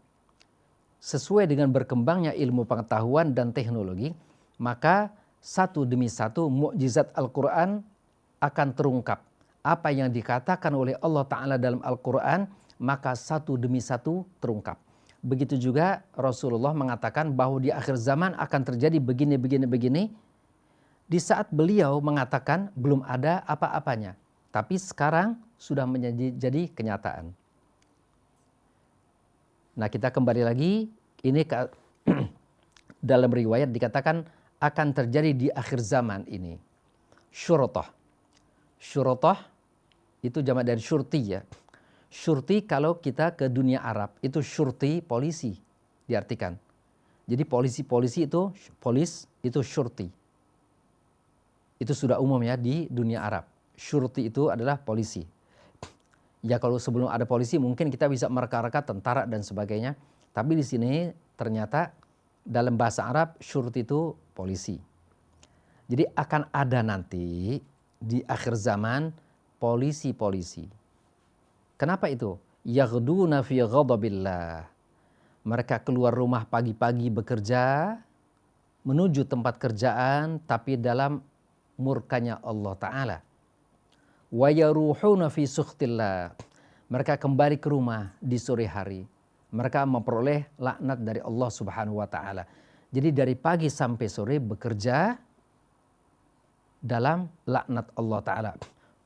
Sesuai dengan berkembangnya ilmu pengetahuan dan teknologi, maka satu demi satu mukjizat Al-Quran akan terungkap. Apa yang dikatakan oleh Allah Ta'ala dalam Al-Quran, maka satu demi satu terungkap. Begitu juga Rasulullah mengatakan bahwa di akhir zaman akan terjadi begini. Di saat beliau mengatakan belum ada apa-apanya. Tapi sekarang sudah menjadi kenyataan. Nah, kita kembali lagi. Ini dalam riwayat dikatakan akan terjadi di akhir zaman ini. Syurutah. Syurutah itu jamak dari syurti ya. Syurti kalau kita ke dunia Arab itu syurti polisi diartikan. Jadi polisi itu syurti. Itu sudah umum ya di dunia Arab. Syurti itu adalah polisi. Ya kalau sebelum ada polisi mungkin kita bisa mereka-reka tentara dan sebagainya. Tapi di sini ternyata dalam bahasa Arab syurti itu polisi. Jadi akan ada nanti di akhir zaman polisi-polisi. Kenapa itu? Yaghduna fi ghadabillah. Mereka keluar rumah pagi-pagi bekerja, menuju tempat kerjaan, tapi dalam murkanya Allah Ta'ala. Wa yaruhuna fi sukhtillah. Mereka kembali ke rumah di sore hari. Mereka memperoleh laknat dari Allah Subhanahu wa Ta'ala. Jadi dari pagi sampai sore bekerja dalam laknat Allah Ta'ala.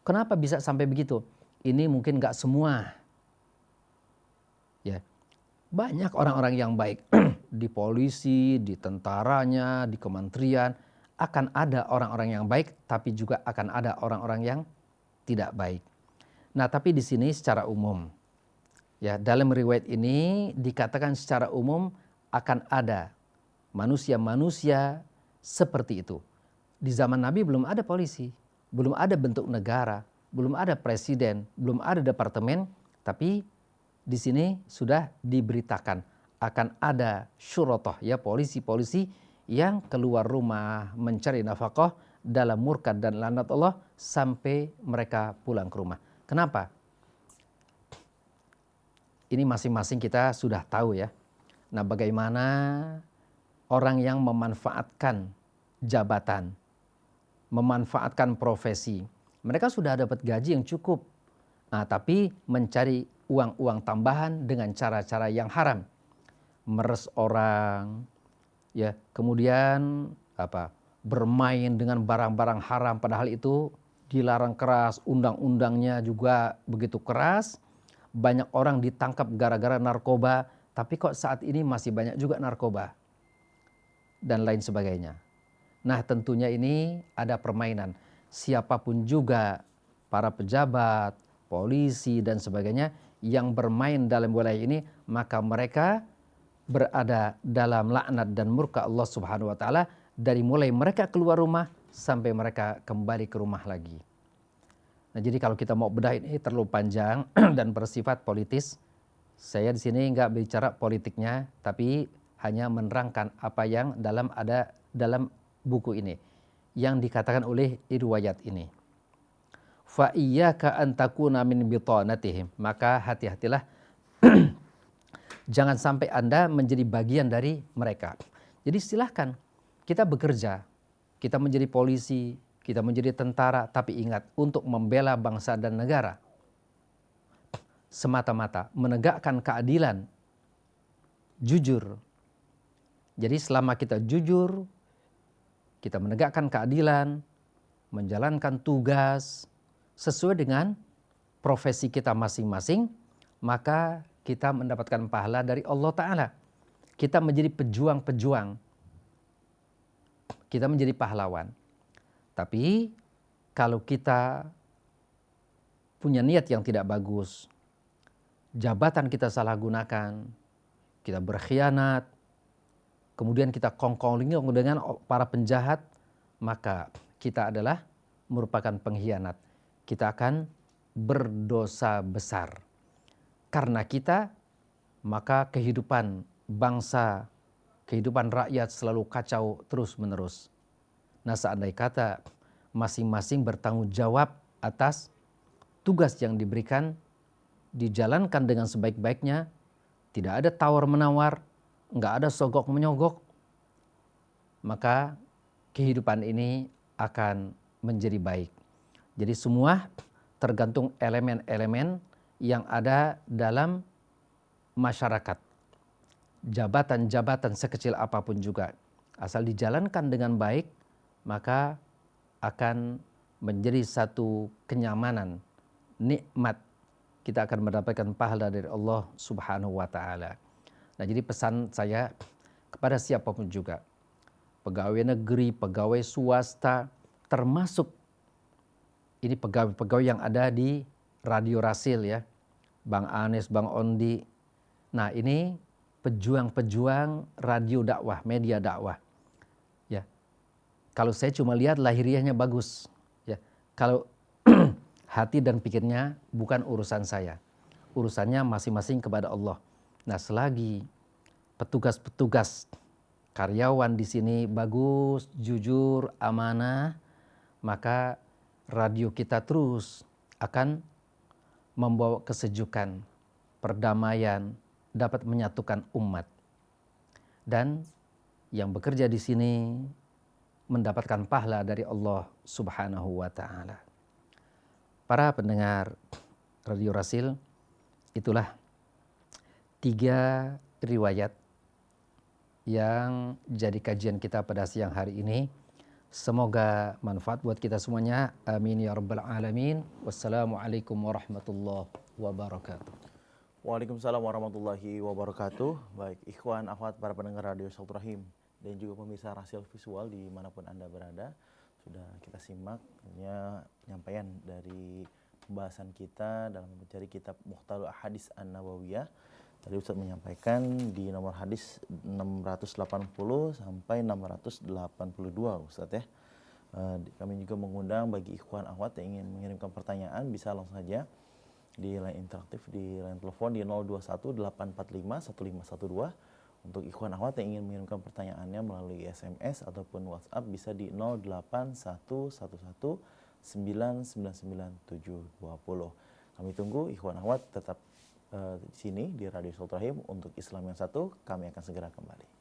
Kenapa bisa sampai begitu? Ini mungkin gak semua. Ya, banyak orang-orang yang baik di polisi, di tentaranya, di kementerian. Akan ada orang-orang yang baik, tapi juga akan ada orang-orang yang tidak baik. Nah, tapi di sini secara umum, ya dalam riwayat ini dikatakan secara umum akan ada manusia-manusia seperti itu. Di zaman Nabi belum ada polisi, belum ada bentuk negara, belum ada presiden, belum ada departemen, tapi di sini sudah diberitakan akan ada syuratoh, ya polisi-polisi yang keluar rumah mencari nafkah dalam murka dan laknat Allah sampai mereka pulang ke rumah. Kenapa? Ini masing-masing kita sudah tahu ya. Nah, bagaimana orang yang memanfaatkan jabatan, memanfaatkan profesi, mereka sudah dapat gaji yang cukup. Nah, tapi mencari uang-uang tambahan dengan cara-cara yang haram. Meres orang, ya, kemudian bermain dengan barang-barang haram padahal itu dilarang keras, undang-undangnya juga begitu keras. Banyak orang ditangkap gara-gara narkoba, tapi kok saat ini masih banyak juga narkoba dan lain sebagainya. Nah, tentunya ini ada permainan. Siapapun juga para pejabat, polisi dan sebagainya yang bermain dalam wilayah ini, maka mereka berada dalam laknat dan murka Allah Subhanahu wa Ta'ala dari mulai mereka keluar rumah sampai mereka kembali ke rumah lagi. Nah, jadi kalau kita mau bedah ini terlalu panjang dan bersifat politis. Saya di sini nggak bicara politiknya, tapi hanya menerangkan apa yang ada dalam buku ini yang dikatakan oleh riwayat ini. Fa iyyaka an takuna min bitanatihim, maka hati-hatilah jangan sampai Anda menjadi bagian dari mereka. Jadi silahkan kita bekerja, kita menjadi polisi, kita menjadi tentara, tapi ingat untuk membela bangsa dan negara. Semata-mata menegakkan keadilan, jujur. Jadi selama kita jujur, kita menegakkan keadilan, menjalankan tugas sesuai dengan profesi kita masing-masing, maka kita mendapatkan pahala dari Allah Ta'ala. Kita menjadi pejuang-pejuang. Kita menjadi pahlawan. Tapi kalau kita punya niat yang tidak bagus, jabatan kita salah gunakan, kita berkhianat, kemudian kita kongkong-linggong dengan para penjahat, maka kita adalah merupakan pengkhianat. Kita akan berdosa besar. Karena kita, maka kehidupan bangsa, kehidupan rakyat selalu kacau terus-menerus. Nah, seandainya kata masing-masing bertanggung jawab atas tugas yang diberikan, dijalankan dengan sebaik-baiknya, tidak ada tawar-menawar, nggak ada sogok-menyogok, maka kehidupan ini akan menjadi baik. Jadi semua tergantung elemen-elemen yang ada dalam masyarakat. Jabatan-jabatan sekecil apapun juga, asal dijalankan dengan baik, maka akan menjadi satu kenyamanan, nikmat. Kita akan mendapatkan pahala dari Allah Subhanahu wa Ta'ala. Nah, jadi pesan saya kepada siapapun juga, pegawai negeri, pegawai swasta, termasuk ini pegawai-pegawai yang ada di Radio Rasil ya, Bang Anes, Bang Ondi. Nah, ini pejuang-pejuang radio dakwah, media dakwah. Ya. Kalau saya cuma lihat lahiriahnya bagus, ya. Kalau hati dan pikirnya bukan urusan saya. Urusannya masing-masing kepada Allah. Nah, selagi petugas-petugas karyawan di sini bagus, jujur, amanah, maka radio kita terus akan membawa kesejukan, perdamaian, dapat menyatukan umat. Dan yang bekerja di sini mendapatkan pahala dari Allah Subhanahu wa Ta'ala. Para pendengar Radio Rasil, itulah 3 riwayat yang jadi kajian kita pada siang hari ini. Semoga manfaat buat kita semuanya. Amin ya rabbal alamin. Wassalamualaikum warahmatullahi wabarakatuh. Waalaikumsalam warahmatullahi wabarakatuh. Baik, ikhwan, akhwat, para pendengar Radio Silaturahim dan juga pemirsa Rasil Visual dimanapun Anda berada, sudah kita simak penyampaian dari pembahasan kita dalam mencari kitab Mukhtarul Ahadits An-Nabawiyah. Tadi Ustaz menyampaikan di nomor hadis 680 sampai 682 Ustaz ya. Kami juga mengundang bagi ikhwan akhwat yang ingin mengirimkan pertanyaan, bisa langsung saja di line interaktif di line telepon di 0218451512. Untuk ikhwan akhwat yang ingin mengirimkan pertanyaannya melalui SMS ataupun WhatsApp bisa di 081119997020. Kami tunggu ikhwan akhwat tetap di sini di Radio Silaturahim untuk Islam yang satu. Kami akan segera kembali.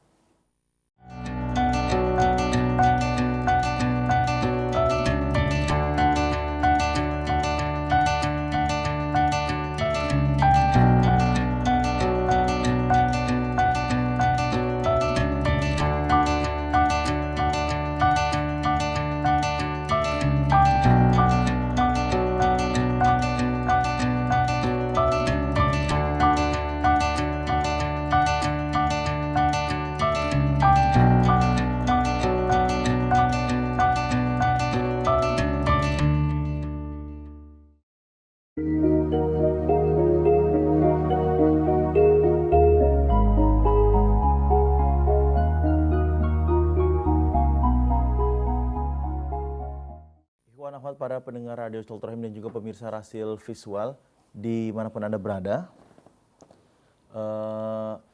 Para pendengar Radio Silaturahim dan juga pemirsa Rasil Visual dimanapun Anda berada,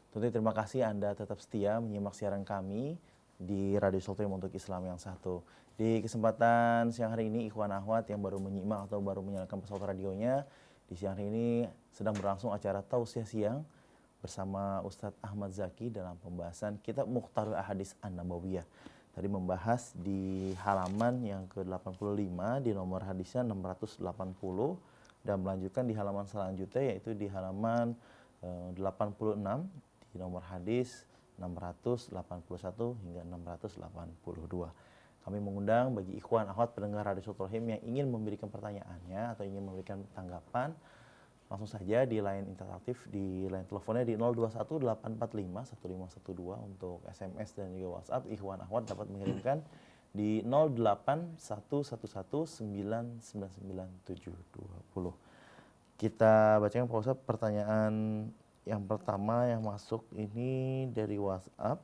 tentunya terima kasih Anda tetap setia menyimak siaran kami di Radio Silaturahim untuk Islam yang satu. Di kesempatan siang hari ini, ikhwan akhwat yang baru menyimak atau baru menyalakan pesawat radionya, di siang hari ini sedang berlangsung acara tausiah siang bersama Ustadz Ahmad Zaki dalam pembahasan kitab Mukhtarul Ahadits An-Nabawiyah. Tadi membahas di halaman yang ke-85 di nomor hadisnya 680 dan melanjutkan di halaman selanjutnya yaitu di halaman 86 di nomor hadis 681 hingga 682. Kami mengundang bagi ikhwan akhwat pendengar Radio Silaturahim yang ingin memberikan pertanyaannya atau ingin memberikan tanggapan, langsung saja di line interaktif, di line teleponnya di 0218451512 untuk SMS dan juga WhatsApp. Ikhwan akhwat dapat mengirimkan di 0811999720. Kita bacakan Pak Ustadz pertanyaan yang pertama yang masuk ini dari WhatsApp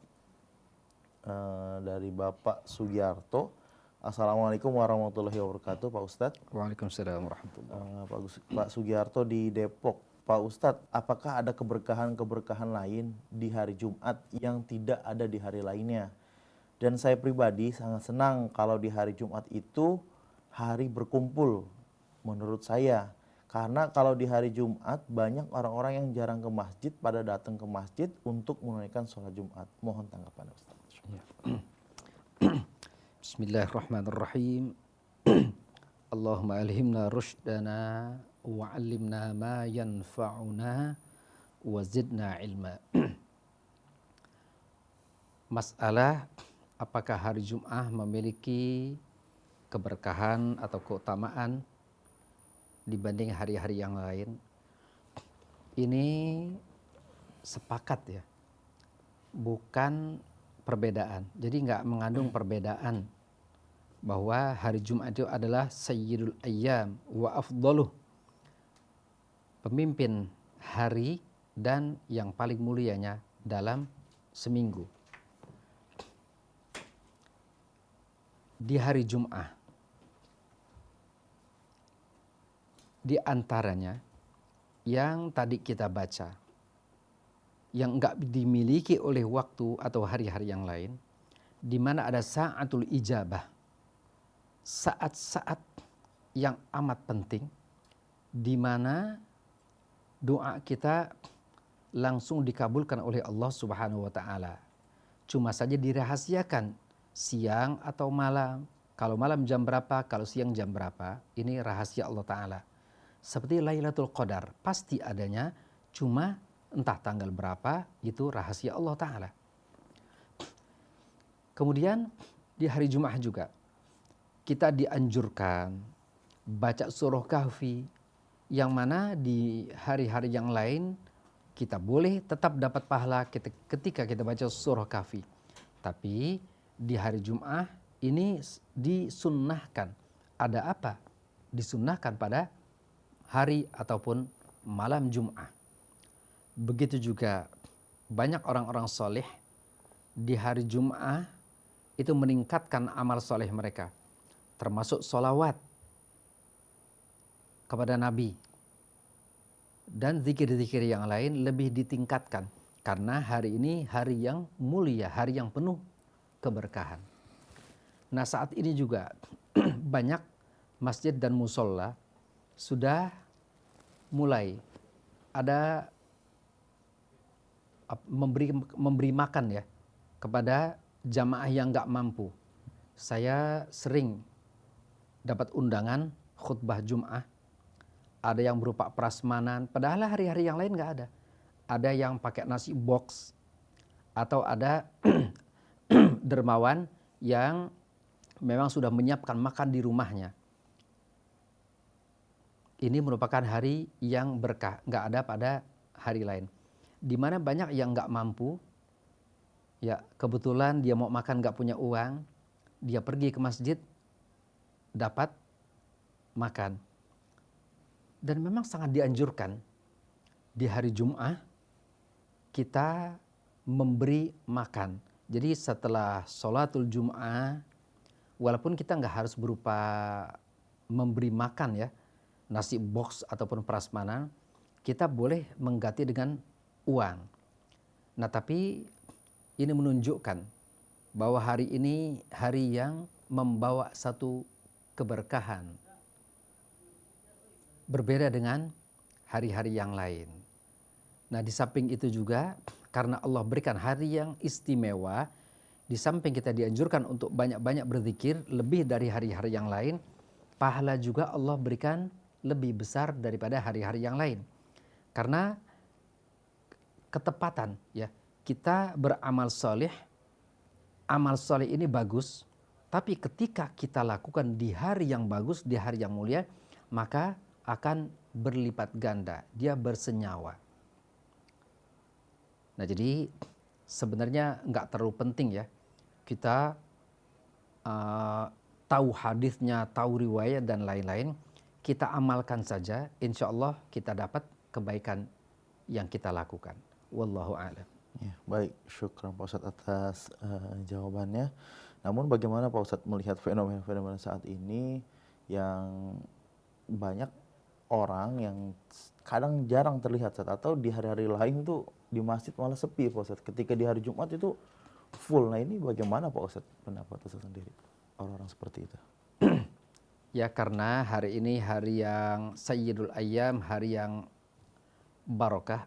dari Bapak Sugiarto. Assalamualaikum warahmatullahi wabarakatuh, Pak Ustadz. Waalaikumsalam warahmatullahi Pak Sugiarto di Depok. Pak Ustadz, apakah ada keberkahan-keberkahan lain di hari Jumat yang tidak ada di hari lainnya? Dan saya pribadi sangat senang kalau di hari Jumat itu hari berkumpul menurut saya. Karena kalau di hari Jumat banyak orang-orang yang jarang ke masjid pada datang ke masjid untuk menunaikan sholat Jumat. Mohon tanggapan Ustaz. Bismillahirrahmanirrahim. Allahumma alhimna rushdana wa 'allimna ma yanfa'una wa zidna ilma. Masalah apakah hari Jumat memiliki keberkahan atau keutamaan dibanding hari-hari yang lain? Ini sepakat ya, bukan perbedaan. Jadi nggak mengandung perbedaan bahwa hari Jumat itu adalah sayyidul ayyam wa afdaluh, pemimpin hari dan yang paling mulianya dalam seminggu. Di hari Jumat, di antaranya yang tadi kita baca, yang enggak dimiliki oleh waktu atau hari-hari yang lain, di mana ada sa'atul ijabah, saat-saat yang amat penting, di mana doa kita langsung dikabulkan oleh Allah Subhanahu wa Ta'ala. Cuma saja dirahasiakan siang atau malam. Kalau malam jam berapa, kalau siang jam berapa, ini rahasia Allah Ta'ala. Seperti Lailatul Qadar, pasti adanya, cuma entah tanggal berapa, itu rahasia Allah Ta'ala. Kemudian di hari Jumat juga, kita dianjurkan baca surah Kahfi, yang mana di hari-hari yang lain, kita boleh tetap dapat pahala ketika kita baca surah Kahfi. Tapi di hari Jumat ini disunnahkan. Ada apa? Disunnahkan pada hari ataupun malam Jumat. Begitu juga banyak orang-orang soleh di hari Jumat itu meningkatkan amal soleh mereka. Termasuk sholawat kepada Nabi. Dan zikir-zikir yang lain lebih ditingkatkan. Karena hari ini hari yang mulia, hari yang penuh keberkahan. Nah saat ini juga banyak masjid dan musola sudah mulai ada memberi makan ya kepada jamaah yang nggak mampu. Saya sering dapat undangan khutbah Jum'ah, ada yang berupa prasmanan, padahal hari-hari yang lain nggak ada. Ada yang pakai nasi box, atau ada dermawan yang memang sudah menyiapkan makan di rumahnya. Ini merupakan hari yang berkah, nggak ada pada hari lain. Di mana banyak yang nggak mampu, ya kebetulan dia mau makan nggak punya uang, dia pergi ke masjid, dapat makan. Dan memang sangat dianjurkan di hari Jumat kita memberi makan. Jadi setelah sholatul Jum'ah, walaupun kita nggak harus berupa memberi makan ya, nasi box ataupun prasmanan, kita boleh mengganti dengan uang. Nah tapi ini menunjukkan bahwa hari ini hari yang membawa satu keberkahan. Berbeda dengan hari-hari yang lain. Nah di samping itu juga karena Allah berikan hari yang istimewa, Di samping kita dianjurkan untuk banyak-banyak berzikir lebih dari hari-hari yang lain, pahala juga Allah berikan lebih besar daripada hari-hari yang lain. Karena ketepatan ya, kita beramal soleh, amal soleh ini bagus, tapi ketika kita lakukan di hari yang bagus, di hari yang mulia, maka akan berlipat ganda, dia bersenyawa. Nah jadi sebenarnya nggak terlalu penting ya kita tahu hadisnya, tahu riwayat dan lain-lain. Kita amalkan saja, insya Allah kita dapat kebaikan yang kita lakukan. Wallahu a'lam. Ya, baik, syukran Pak Ustadz atas jawabannya. Namun bagaimana Pak Ustadz melihat fenomena-fenomena saat ini yang banyak orang yang kadang jarang terlihat Ustadz, atau di hari-hari lain tuh di masjid malah sepi Pak Ustadz. Ketika di hari Jumat itu full. Nah ini bagaimana Pak Ustadz pendapat Ustadz sendiri orang-orang seperti itu? Ya karena hari ini hari yang Sayyidul Ayyam, hari yang barokah.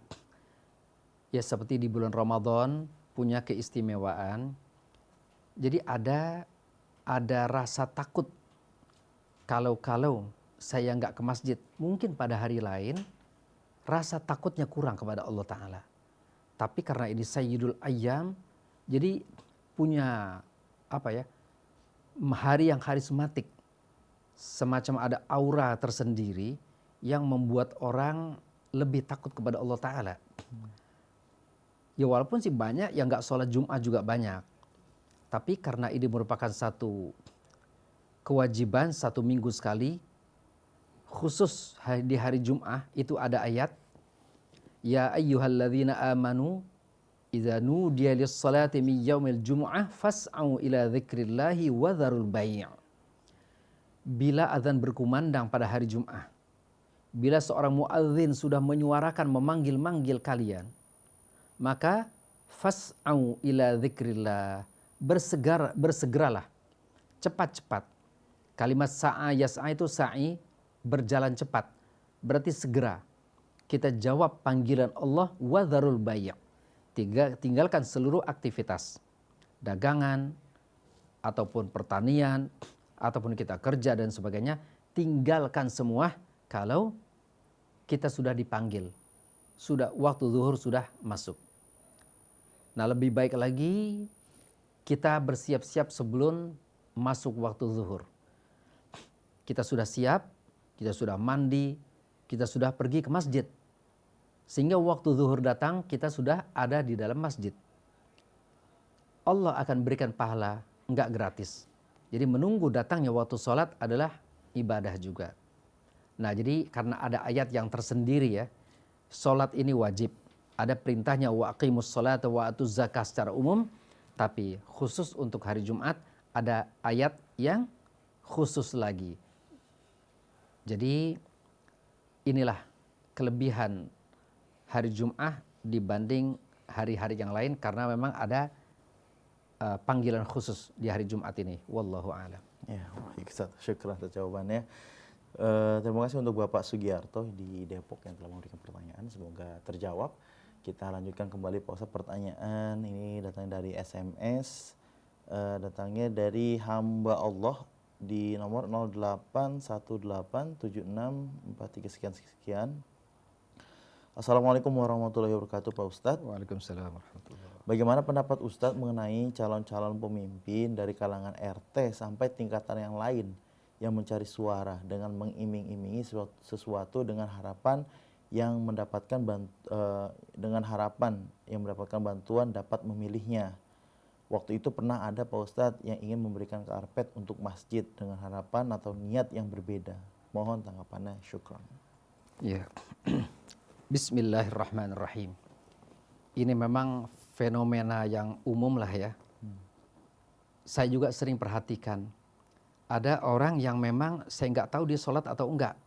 Ya seperti di bulan Ramadan punya keistimewaan. Jadi ada rasa takut kalau saya nggak ke masjid. Mungkin pada hari lain rasa takutnya kurang kepada Allah Ta'ala. Tapi karena ini Sayyidul Ayyam, jadi punya hari yang karismatik. Semacam ada aura tersendiri yang membuat orang lebih takut kepada Allah Ta'ala. Ya walaupun sih banyak yang gak sholat Jum'ah juga banyak. Tapi karena ini merupakan satu kewajiban 1 minggu sekali, khusus di hari Jum'ah itu ada ayat, Ya ayyuhalladzina amanu idza nudiya lis-salati min yaumil jum'ah fas'au ila dzikrillahi wa dzarul bai'. Bila azan berkumandang pada hari Jum'ah, bila seorang muadzin sudah menyuarakan memanggil-manggil kalian, maka fas'au ila dzikrillah, bersegeralah, cepat-cepat. Kalimat sa'a yas'a itu sa'i, berjalan cepat, berarti segera. Kita jawab panggilan Allah wa dzarul bai'. Tinggalkan seluruh aktivitas dagangan ataupun pertanian ataupun kita kerja dan sebagainya, tinggalkan semua kalau kita sudah dipanggil, sudah waktu zuhur sudah masuk. Nah lebih baik lagi kita bersiap-siap sebelum masuk waktu zuhur. Kita sudah siap, kita sudah mandi, kita sudah pergi ke masjid. Sehingga waktu zuhur datang kita sudah ada di dalam masjid. Allah akan berikan pahala, enggak gratis. Jadi menunggu datangnya waktu sholat adalah ibadah juga. Nah jadi karena ada ayat yang tersendiri ya, sholat ini wajib. Ada perintahnya wa aqimus sholata wa atuz zakah secara umum, tapi khusus untuk hari Jumat ada ayat yang khusus lagi. Jadi inilah kelebihan hari Jum'ah dibanding hari-hari yang lain karena memang ada panggilan khusus di hari Jumat ini. Wallahu a'lam. Ya, baik Ustaz. Syukur atas jawabannya. Terima kasih untuk Bapak Sugiarto di Depok yang telah memberikan pertanyaan. Semoga terjawab. Kita lanjutkan kembali Pak Ustaz pertanyaan. Ini datangnya dari SMS. Datangnya dari hamba Allah di nomor 08187643 sekian. Assalamualaikum warahmatullahi wabarakatuh Pak Ustadz. Waalaikumsalam warahmatullahi wabarakatuh. Bagaimana pendapat Ustadz mengenai calon-calon pemimpin dari kalangan RT sampai tingkatan yang lain yang mencari suara dengan mengiming-imingi sesuatu dengan harapan yang mendapatkan bantuan dapat memilihnya. Waktu itu pernah ada Pak Ustadz yang ingin memberikan karpet untuk masjid dengan harapan atau niat yang berbeda. Mohon tanggapannya, syukran. Ya. Bismillahirrahmanirrahim. Ini memang fenomena yang umum lah ya. Saya juga sering perhatikan. Ada orang yang memang saya nggak tahu dia sholat atau enggak.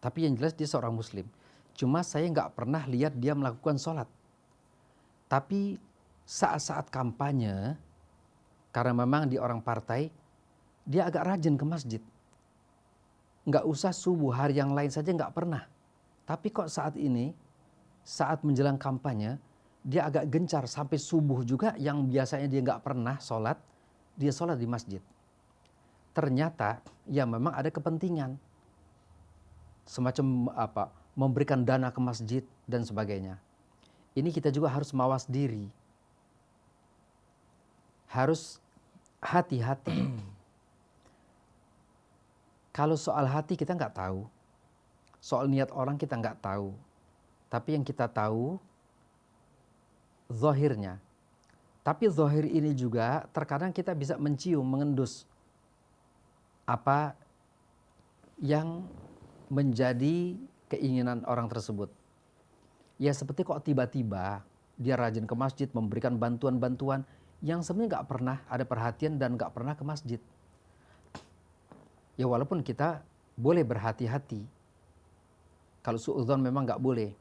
Tapi yang jelas dia seorang muslim. Cuma saya nggak pernah lihat dia melakukan sholat. Tapi saat-saat kampanye, karena memang di orang partai, dia agak rajin ke masjid. Nggak usah subuh, hari yang lain saja nggak pernah. Tapi kok saat ini, saat menjelang kampanye, dia agak gencar sampai subuh juga, yang biasanya dia nggak pernah sholat, dia sholat di masjid. Ternyata ya memang ada kepentingan, semacam apa, memberikan dana ke masjid dan sebagainya. Ini kita juga harus mawas diri, harus hati-hati. Kalau soal hati kita nggak tahu, soal niat orang kita nggak tahu, tapi yang kita tahu zahirnya. Tapi zahir ini juga terkadang kita bisa mencium, mengendus apa yang menjadi keinginan orang tersebut. Ya seperti kok tiba-tiba dia rajin ke masjid, memberikan bantuan-bantuan yang sebenarnya nggak pernah ada perhatian dan nggak pernah ke masjid. Ya walaupun kita boleh berhati-hati, kalau suudzon memang nggak boleh,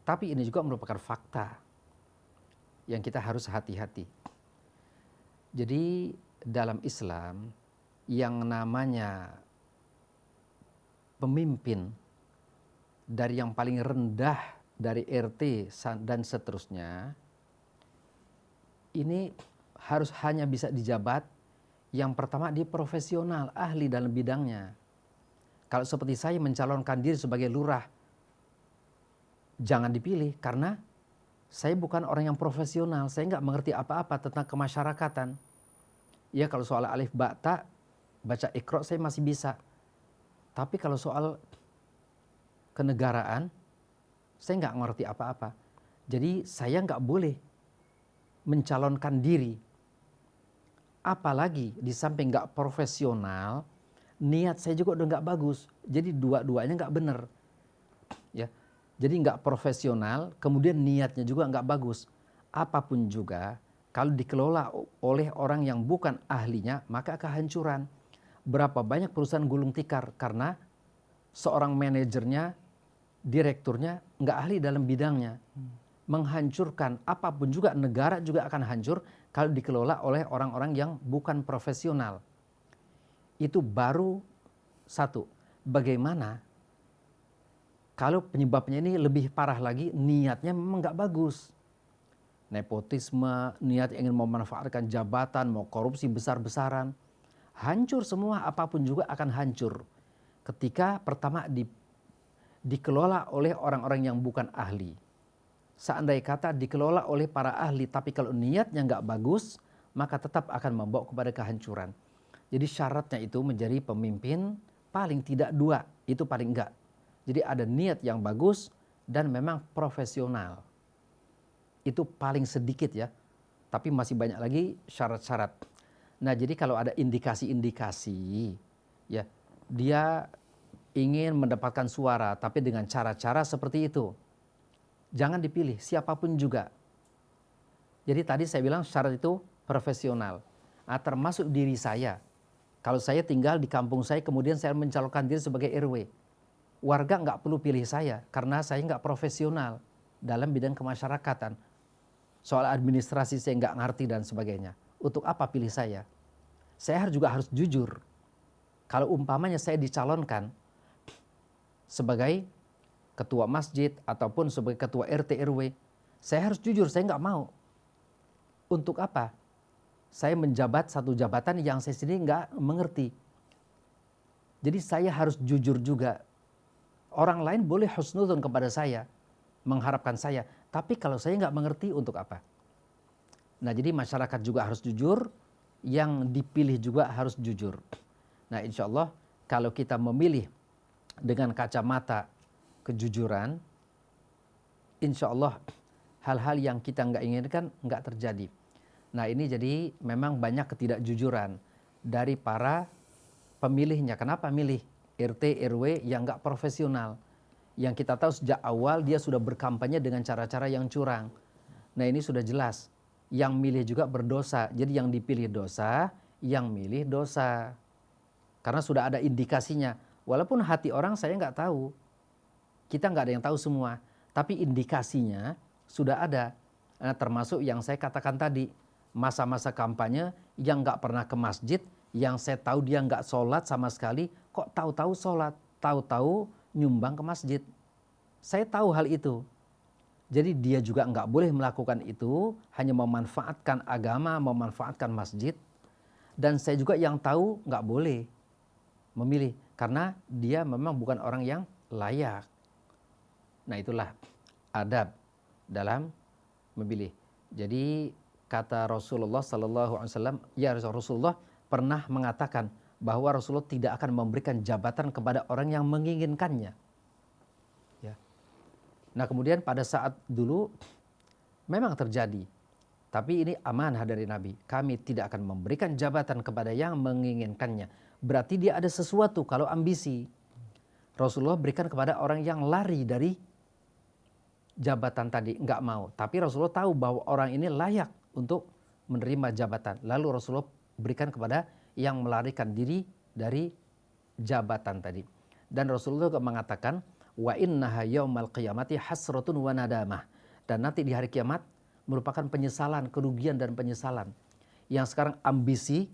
tapi ini juga merupakan fakta yang kita harus hati-hati. Jadi dalam Islam yang namanya pemimpin dari yang paling rendah dari RT dan seterusnya, ini harus hanya bisa dijabat yang pertama dia profesional, ahli dalam bidangnya. Kalau seperti saya mencalonkan diri sebagai lurah, jangan dipilih karena saya bukan orang yang profesional, saya nggak mengerti apa-apa tentang kemasyarakatan. Ya kalau soal alif ba ta, baca Iqra saya masih bisa. Tapi kalau soal kenegaraan, saya nggak mengerti apa-apa. Jadi saya nggak boleh mencalonkan diri. Apalagi di samping nggak profesional, niat saya juga udah nggak bagus. Jadi dua-duanya nggak benar. Ya. Jadi nggak profesional, kemudian niatnya juga nggak bagus. Apapun juga, kalau dikelola oleh orang yang bukan ahlinya, maka kehancuran. Berapa banyak perusahaan gulung tikar karena seorang manajernya, direkturnya nggak ahli dalam bidangnya. Menghancurkan, apapun juga, negara juga akan hancur kalau dikelola oleh orang-orang yang bukan profesional. Itu baru satu. Bagaimana kalau penyebabnya ini lebih parah lagi, niatnya memang nggak bagus. Nepotisme, niat ingin memanfaatkan jabatan, mau korupsi besar-besaran. Hancur semua, apapun juga akan hancur. Ketika pertama dikelola oleh orang-orang yang bukan ahli. Seandainya kata dikelola oleh para ahli, tapi kalau niatnya nggak bagus, maka tetap akan membawa kepada kehancuran. Jadi syaratnya itu menjadi pemimpin paling tidak dua, itu paling enggak. Jadi ada niat yang bagus dan memang profesional. Itu paling sedikit ya. Tapi masih banyak lagi syarat-syarat. Nah jadi kalau ada indikasi-indikasi, ya dia ingin mendapatkan suara tapi dengan cara-cara seperti itu, jangan dipilih siapapun juga. Jadi tadi saya bilang syarat itu profesional. Nah, termasuk diri saya. Kalau saya tinggal di kampung saya kemudian saya mencalonkan diri sebagai RW. Warga nggak perlu pilih saya karena saya nggak profesional dalam bidang kemasyarakatan. Soal administrasi saya nggak ngerti dan sebagainya. Untuk apa pilih saya? Saya juga harus jujur. Kalau umpamanya saya dicalonkan sebagai ketua masjid ataupun sebagai ketua RT RW, saya harus jujur, saya nggak mau. Untuk apa? Saya menjabat satu jabatan yang saya sendiri nggak mengerti. Jadi saya harus jujur juga. Orang lain boleh husnuzon kepada saya, mengharapkan saya. Tapi kalau saya nggak mengerti, untuk apa? Nah jadi masyarakat juga harus jujur, yang dipilih juga harus jujur. Nah insya Allah kalau kita memilih dengan kacamata kejujuran, insya Allah hal-hal yang kita nggak inginkan nggak terjadi. Nah ini jadi memang banyak ketidakjujuran dari para pemilihnya. Kenapa milih RT RW yang nggak profesional, yang kita tahu sejak awal dia sudah berkampanye dengan cara-cara yang curang. Nah ini sudah jelas, yang milih juga berdosa. Jadi yang dipilih dosa, yang milih dosa, karena sudah ada indikasinya. Walaupun hati orang saya nggak tahu, kita nggak ada yang tahu semua, tapi indikasinya sudah ada. Nah, termasuk yang saya katakan tadi, masa-masa kampanye yang nggak pernah ke masjid, yang saya tahu dia nggak sholat sama sekali, kok tahu-tahu sholat, tahu-tahu nyumbang ke masjid. Saya tahu hal itu. Jadi dia juga nggak boleh melakukan itu, hanya memanfaatkan agama, memanfaatkan masjid. Dan saya juga yang tahu nggak boleh memilih, karena dia memang bukan orang yang layak. Nah itulah adab dalam memilih. Jadi kata Rasulullah Sallallahu Alaihi Wasallam, ya Rasulullah pernah mengatakan bahwa Rasulullah tidak akan memberikan jabatan kepada orang yang menginginkannya. Ya. Nah kemudian pada saat dulu memang terjadi, tapi ini amanah dari Nabi. Kami tidak akan memberikan jabatan kepada yang menginginkannya. Berarti dia ada sesuatu. Kalau ambisi, Rasulullah berikan kepada orang yang lari dari jabatan tadi, nggak mau. Tapi Rasulullah tahu bahwa orang ini layak untuk menerima jabatan. Lalu Rasulullah berikan kepada yang melarikan diri dari jabatan tadi. Dan Rasulullah juga mengatakan, wa innaha yaumal qiyamati hasratun wa nadamah. Dan nanti di hari kiamat merupakan penyesalan, kerugian dan penyesalan. Yang sekarang ambisi,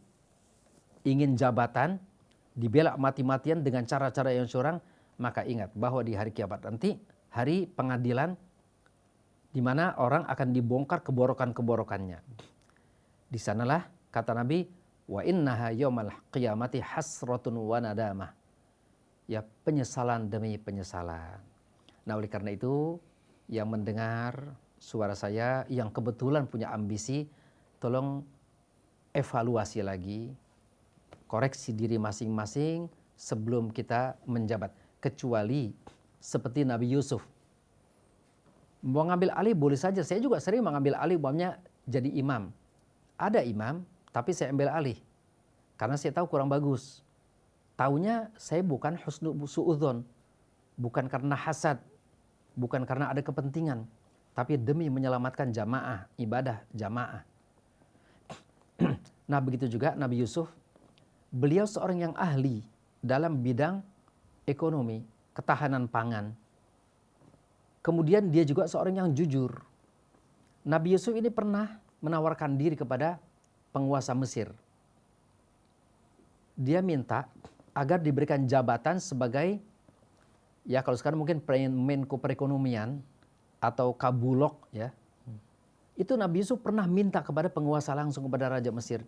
ingin jabatan, dibela mati-matian dengan cara-cara yang curang, maka ingat bahwa di hari kiamat nanti, hari pengadilan, di mana orang akan dibongkar keborokan-keborokannya. Di sanalah kata Nabi, wa innaha yaumal qiyamati hasratun wa nadamah. Ya, penyesalan demi penyesalan. Nah oleh karena itu, yang mendengar suara saya yang kebetulan punya ambisi, tolong evaluasi lagi, koreksi diri masing-masing sebelum kita menjabat. Kecuali seperti Nabi Yusuf, mau ngambil alih boleh saja. Saya juga sering mengambil alih, umpamanya jadi imam. Ada imam, tapi saya ambil alih karena saya tahu kurang bagus. Taunya saya bukan suudzon, bukan karena hasad, bukan karena ada kepentingan, tapi demi menyelamatkan jamaah, ibadah jamaah. Nah begitu juga Nabi Yusuf, beliau seorang yang ahli dalam bidang ekonomi, ketahanan pangan. Kemudian dia juga seorang yang jujur. Nabi Yusuf ini pernah menawarkan diri kepada penguasa Mesir. Dia minta agar diberikan jabatan sebagai, ya kalau sekarang mungkin Menko Perekonomian atau Kabulok ya. Itu Nabi Yusuf pernah minta kepada penguasa langsung, kepada Raja Mesir.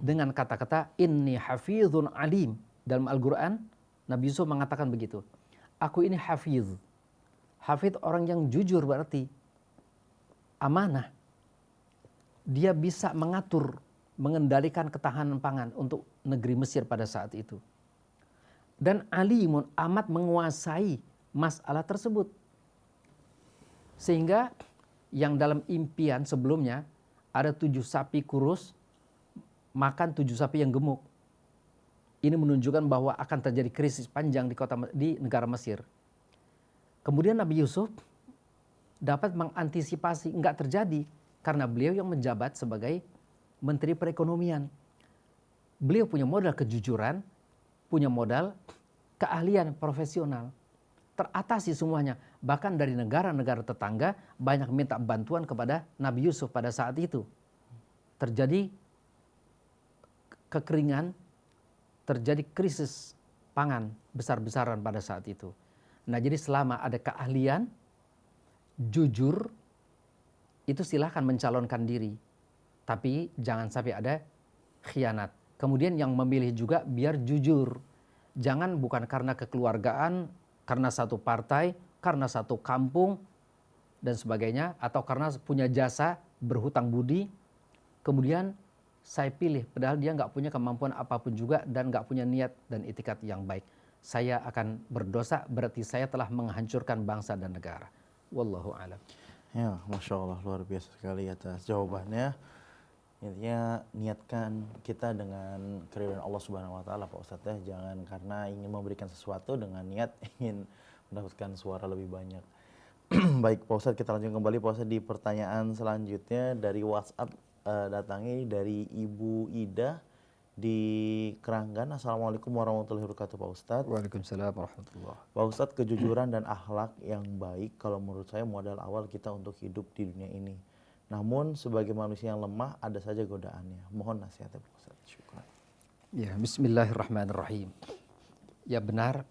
Dengan kata-kata, inni hafizun alim. Dalam Al-Quran, Nabi Yusuf mengatakan begitu. Aku ini hafiz. Hafiz orang yang jujur berarti. Amanah. Dia bisa mengatur, mengendalikan ketahanan pangan untuk negeri Mesir pada saat itu. Dan alimun, amat menguasai masalah tersebut. Sehingga yang dalam impian sebelumnya ada 7 sapi kurus makan 7 sapi yang gemuk. Ini menunjukkan bahwa akan terjadi krisis panjang di negara Mesir. Kemudian Nabi Yusuf dapat mengantisipasi, enggak terjadi karena beliau yang menjabat sebagai Menteri Perekonomian. Beliau punya modal kejujuran, punya modal keahlian profesional. Teratasi semuanya. Bahkan dari negara-negara tetangga banyak minta bantuan kepada Nabi Yusuf pada saat itu. Terjadi kekeringan, terjadi krisis pangan besar-besaran pada saat itu. Nah jadi selama ada keahlian, jujur, itu silahkan mencalonkan diri. Tapi jangan sampai ada khianat. Kemudian yang memilih juga biar jujur. Jangan bukan karena kekeluargaan, karena satu partai, karena satu kampung, dan sebagainya. Atau karena punya jasa, berhutang budi. Kemudian saya pilih, padahal dia nggak punya kemampuan apapun juga dan nggak punya niat dan itikat yang baik. Saya akan berdosa, berarti saya telah menghancurkan bangsa dan negara. Wallahu a'lam. Ya, Masya Allah, luar biasa sekali atas jawabannya. Intinya niatkan kita dengan keridhaan Allah Subhanahu wa taala Pak Ustadz ya, jangan karena ingin memberikan sesuatu dengan niat ingin mendapatkan suara lebih banyak. Baik Pak Ustadz, kita lanjut kembali Pak Ustadz di pertanyaan selanjutnya dari WhatsApp, datangi dari Ibu Ida di Keranggan. Assalamualaikum warahmatullahi wabarakatuh Pak Ustadz. Waalaikumsalam warahmatullahi. Pak Ustadz, kejujuran dan akhlak yang baik kalau menurut saya modal awal kita untuk hidup di dunia ini. Namun sebagai manusia yang lemah ada saja godaannya. Mohon nasihatnya Pak Ustadz. Syukran. Ya, bismillahirrahmanirrahim. Ya benar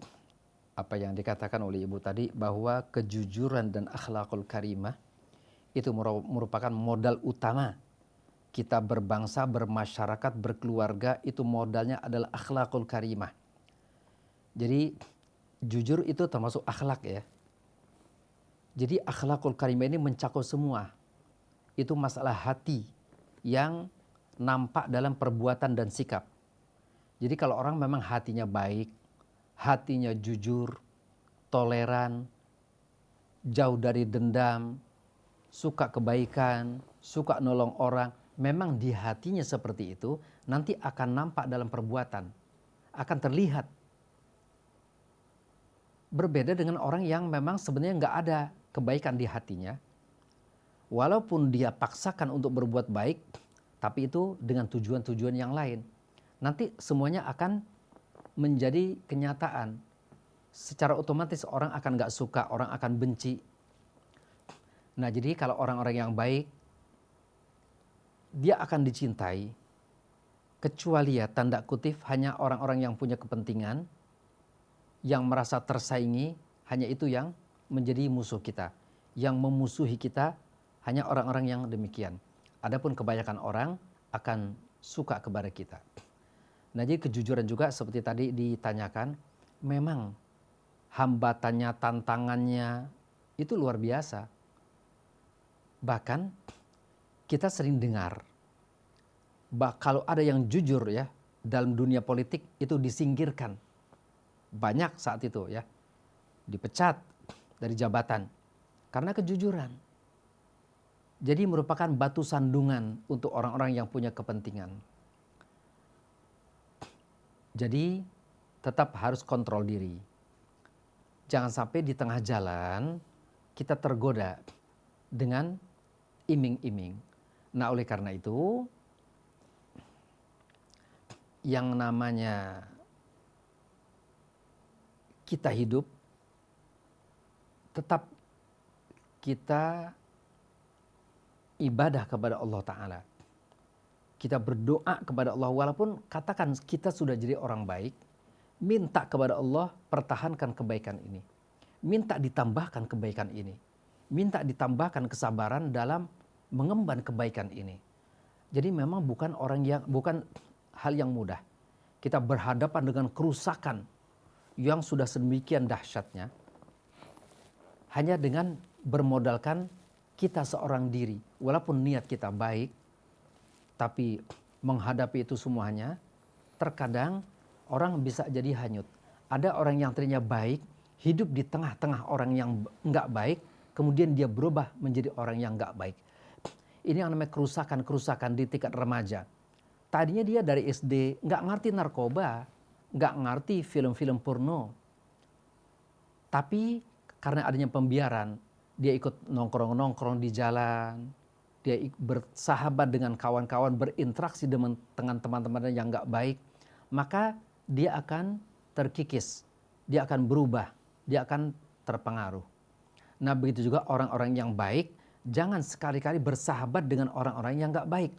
apa yang dikatakan oleh Ibu tadi, bahwa kejujuran dan akhlakul karimah itu merupakan modal utama kita berbangsa, bermasyarakat, berkeluarga. Itu modalnya adalah akhlakul karimah. Jadi jujur itu termasuk akhlak ya. Jadi akhlakul karimah ini mencakup semua. Itu masalah hati yang nampak dalam perbuatan dan sikap. Jadi kalau orang memang hatinya baik, hatinya jujur, toleran, jauh dari dendam, suka kebaikan, suka nolong orang, memang di hatinya seperti itu, nanti akan nampak dalam perbuatan, akan terlihat. Berbeda dengan orang yang memang sebenarnya nggak ada kebaikan di hatinya, walaupun dia paksakan untuk berbuat baik, tapi itu dengan tujuan-tujuan yang lain. Nanti semuanya akan menjadi kenyataan. Secara otomatis orang akan nggak suka, orang akan benci. Nah jadi kalau orang-orang yang baik, dia akan dicintai, kecuali ya tanda kutip hanya orang-orang yang punya kepentingan, yang merasa tersaingi, hanya itu yang menjadi musuh kita. Yang memusuhi kita hanya orang-orang yang demikian. Adapun kebanyakan orang akan suka kepada kita. Nah jadi kejujuran juga seperti tadi ditanyakan, memang hambatannya, tantangannya itu luar biasa. Bahkan kita sering dengar, kalau ada yang jujur ya dalam dunia politik itu disingkirkan. Banyak saat itu ya, dipecat dari jabatan karena kejujuran. Jadi merupakan batu sandungan untuk orang-orang yang punya kepentingan. Jadi tetap harus kontrol diri. Jangan sampai di tengah jalan kita tergoda dengan iming-iming. Nah oleh karena itu yang namanya kita hidup, tetap kita ibadah kepada Allah Ta'ala. Kita berdoa kepada Allah, walaupun katakan kita sudah jadi orang baik, minta kepada Allah pertahankan kebaikan ini. Minta ditambahkan kebaikan ini. Minta ditambahkan kesabaran dalam mengemban kebaikan ini. Jadi memang bukan hal yang mudah. Kita berhadapan dengan kerusakan yang sudah sedemikian dahsyatnya. Hanya dengan bermodalkan kita seorang diri. Walaupun niat kita baik, tapi menghadapi itu semuanya, terkadang orang bisa jadi hanyut. Ada orang yang tadinya baik, hidup di tengah-tengah orang yang nggak baik, kemudian dia berubah menjadi orang yang nggak baik. Ini yang namanya kerusakan-kerusakan di tingkat remaja. Tadinya dia dari SD nggak ngerti narkoba, nggak ngerti film-film porno. Tapi karena adanya pembiaran, dia ikut nongkrong-nongkrong di jalan, dia bersahabat dengan kawan-kawan, berinteraksi dengan teman-teman yang nggak baik, maka dia akan terkikis, dia akan berubah, dia akan terpengaruh. Nah begitu juga orang-orang yang baik, jangan sekali-kali bersahabat dengan orang-orang yang nggak baik.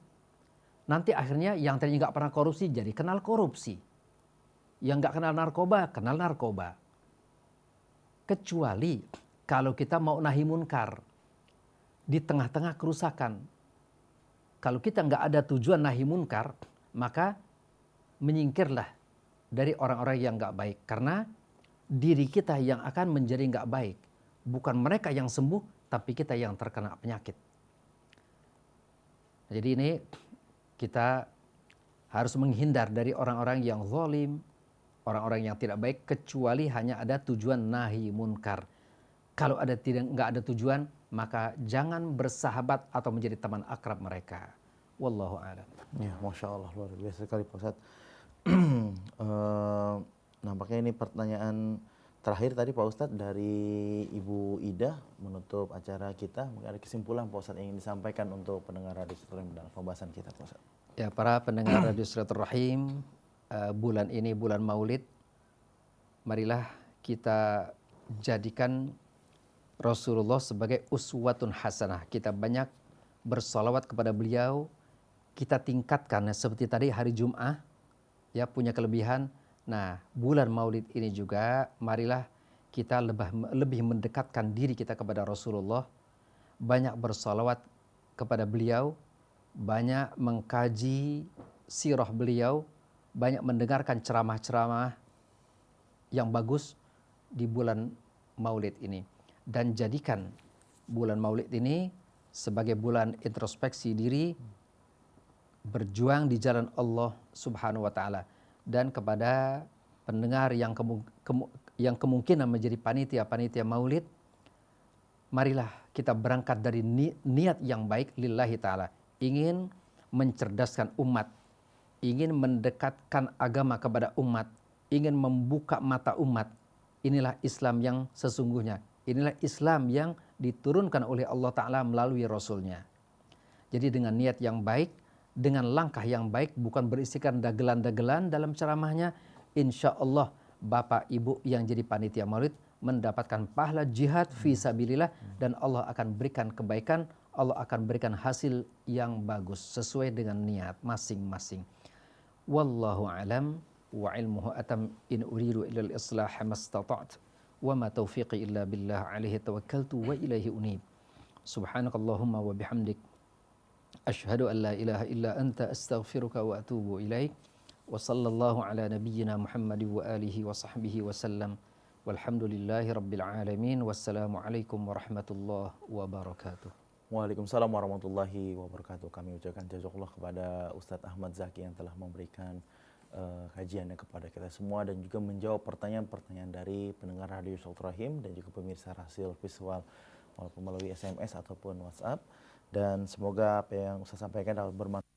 Nanti akhirnya yang tadinya nggak pernah korupsi jadi kenal korupsi. Yang nggak kenal narkoba, kenal narkoba. Kecuali kalau kita mau nahi munkar di tengah-tengah kerusakan. Kalau kita nggak ada tujuan nahi munkar, maka menyingkirlah dari orang-orang yang nggak baik. Karena diri kita yang akan menjadi nggak baik. Bukan mereka yang sembuh, tapi kita yang terkena penyakit. Jadi ini kita harus menghindar dari orang-orang yang zalim, orang-orang yang tidak baik, kecuali hanya ada tujuan nahi munkar. Kalau nggak ada tujuan, maka jangan bersahabat atau menjadi teman akrab mereka. Wallahu a'lam. Ya, Masya Allah, luar biasa sekali Pak Ustadz. Nampaknya ini pertanyaan terakhir tadi Pak Ustadz dari Ibu Ida menutup acara kita. Mungkin ada kesimpulan Pak Ustadz yang ingin disampaikan untuk pendengar Radio Silaturahim dalam pembahasan kita Pak Ustadz. Ya, para pendengar Radio Silaturahim, bulan ini bulan Maulid, marilah kita jadikan Rasulullah sebagai uswatun hasanah. Kita banyak bersolawat kepada beliau, kita tingkatkan seperti tadi hari Jum'ah ya punya kelebihan. Nah bulan Maulid ini juga marilah kita lebih mendekatkan diri kita kepada Rasulullah. banyak bersalawat kepada beliau, banyak mengkaji sirah beliau, banyak mendengarkan ceramah-ceramah yang bagus di bulan Maulid ini. Dan jadikan bulan Maulid ini sebagai bulan introspeksi diri, berjuang di jalan Allah Subhanahu wa taala. Dan kepada pendengar yang kemungkinan menjadi panitia Maulid, marilah kita berangkat dari niat yang baik lillahi ta'ala. Ingin mencerdaskan umat, ingin mendekatkan agama kepada umat, ingin membuka mata umat. Inilah Islam yang sesungguhnya. Inilah Islam yang diturunkan oleh Allah Ta'ala melalui Rasulnya. Jadi dengan niat yang baik, dengan langkah yang baik, bukan berisikan dagelan-dagelan dalam ceramahnya, insya Allah Bapak Ibu yang jadi panitia Maulid mendapatkan pahala jihad fi sabilillah, dan Allah akan berikan kebaikan, Allah akan berikan hasil yang bagus sesuai dengan niat masing-masing. Wallahu alam wa ilmuhu atam, in uridu illa al-islah mastata'tu wa ma taufiqi illa billah alaihi tawakkaltu wa ilaihi unib. Subhanakallahumma wa bihamdik asyhadu an la ilaha illa anta astaghfiruka wa atubu ilaik. Wa sallallahu ala nabiyyina Muhammad wa alihi wa sahbihi wa sallam. Walhamdulillahi rabbil alamin. Wassalamualaikum warahmatullahi wabarakatuh. Waalaikumsalam warahmatullahi wabarakatuh. Kami ucapkan jazakallah kepada Ustadz Ahmad Zaki yang telah memberikan kajiannya kepada kita semua dan juga menjawab pertanyaan-pertanyaan dari pendengar Radio Silaturahim dan juga pemirsa Rasil Visual walaupun melalui SMS ataupun WhatsApp. Dan semoga apa yang Ustadz sampaikan dapat bermanfaat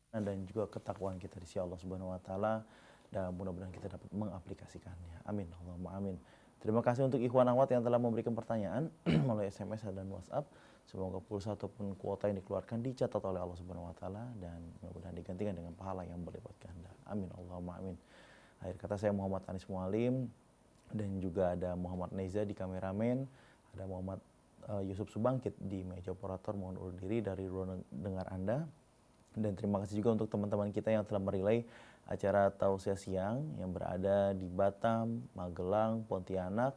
dan juga ketakwaan kita di sisi Allah Subhanahu wa taala, dan mudah-mudahan kita dapat mengaplikasikannya. Amin, Allahumma amin. Terima kasih untuk Ikhwan Akhwat yang telah memberikan pertanyaan melalui SMS dan WhatsApp. Semoga pulsa ataupun kuota yang dikeluarkan dicatat oleh Allah Subhanahu wa taala dan mudah-mudahan digantikan dengan pahala yang berlipat ganda. Amin, Allahumma amin. Akhir kata, saya Muhammad Anis Mualim dan juga ada Muhammad Neza di kameramen, ada Muhammad Yusuf Subangkit di meja operator. Mohon undur diri dari ruang dengar Anda. Dan terima kasih juga untuk teman-teman kita yang telah merelay acara Tausiah Siang yang berada di Batam, Magelang, Pontianak,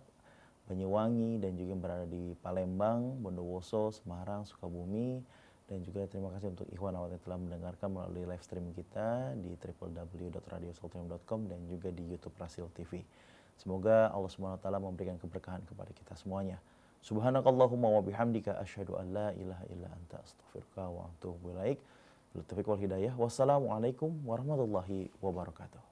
Banyuwangi, dan juga yang berada di Palembang, Bondowoso, Semarang, Sukabumi. Dan juga terima kasih untuk Ikhwan Akhwat yang telah mendengarkan melalui live stream kita di www.radiosultan.com dan juga di YouTube Rasil TV. Semoga Allah Subhanahu wa taala memberikan keberkahan kepada kita semuanya. Subhanakallahumma wa bihamdika asyhadu an la ilaha illa anta astaghfiruka wa atubu ilaik. Taufiq wal hidayah. Wassalamualaikum warahmatullahi wabarakatuh.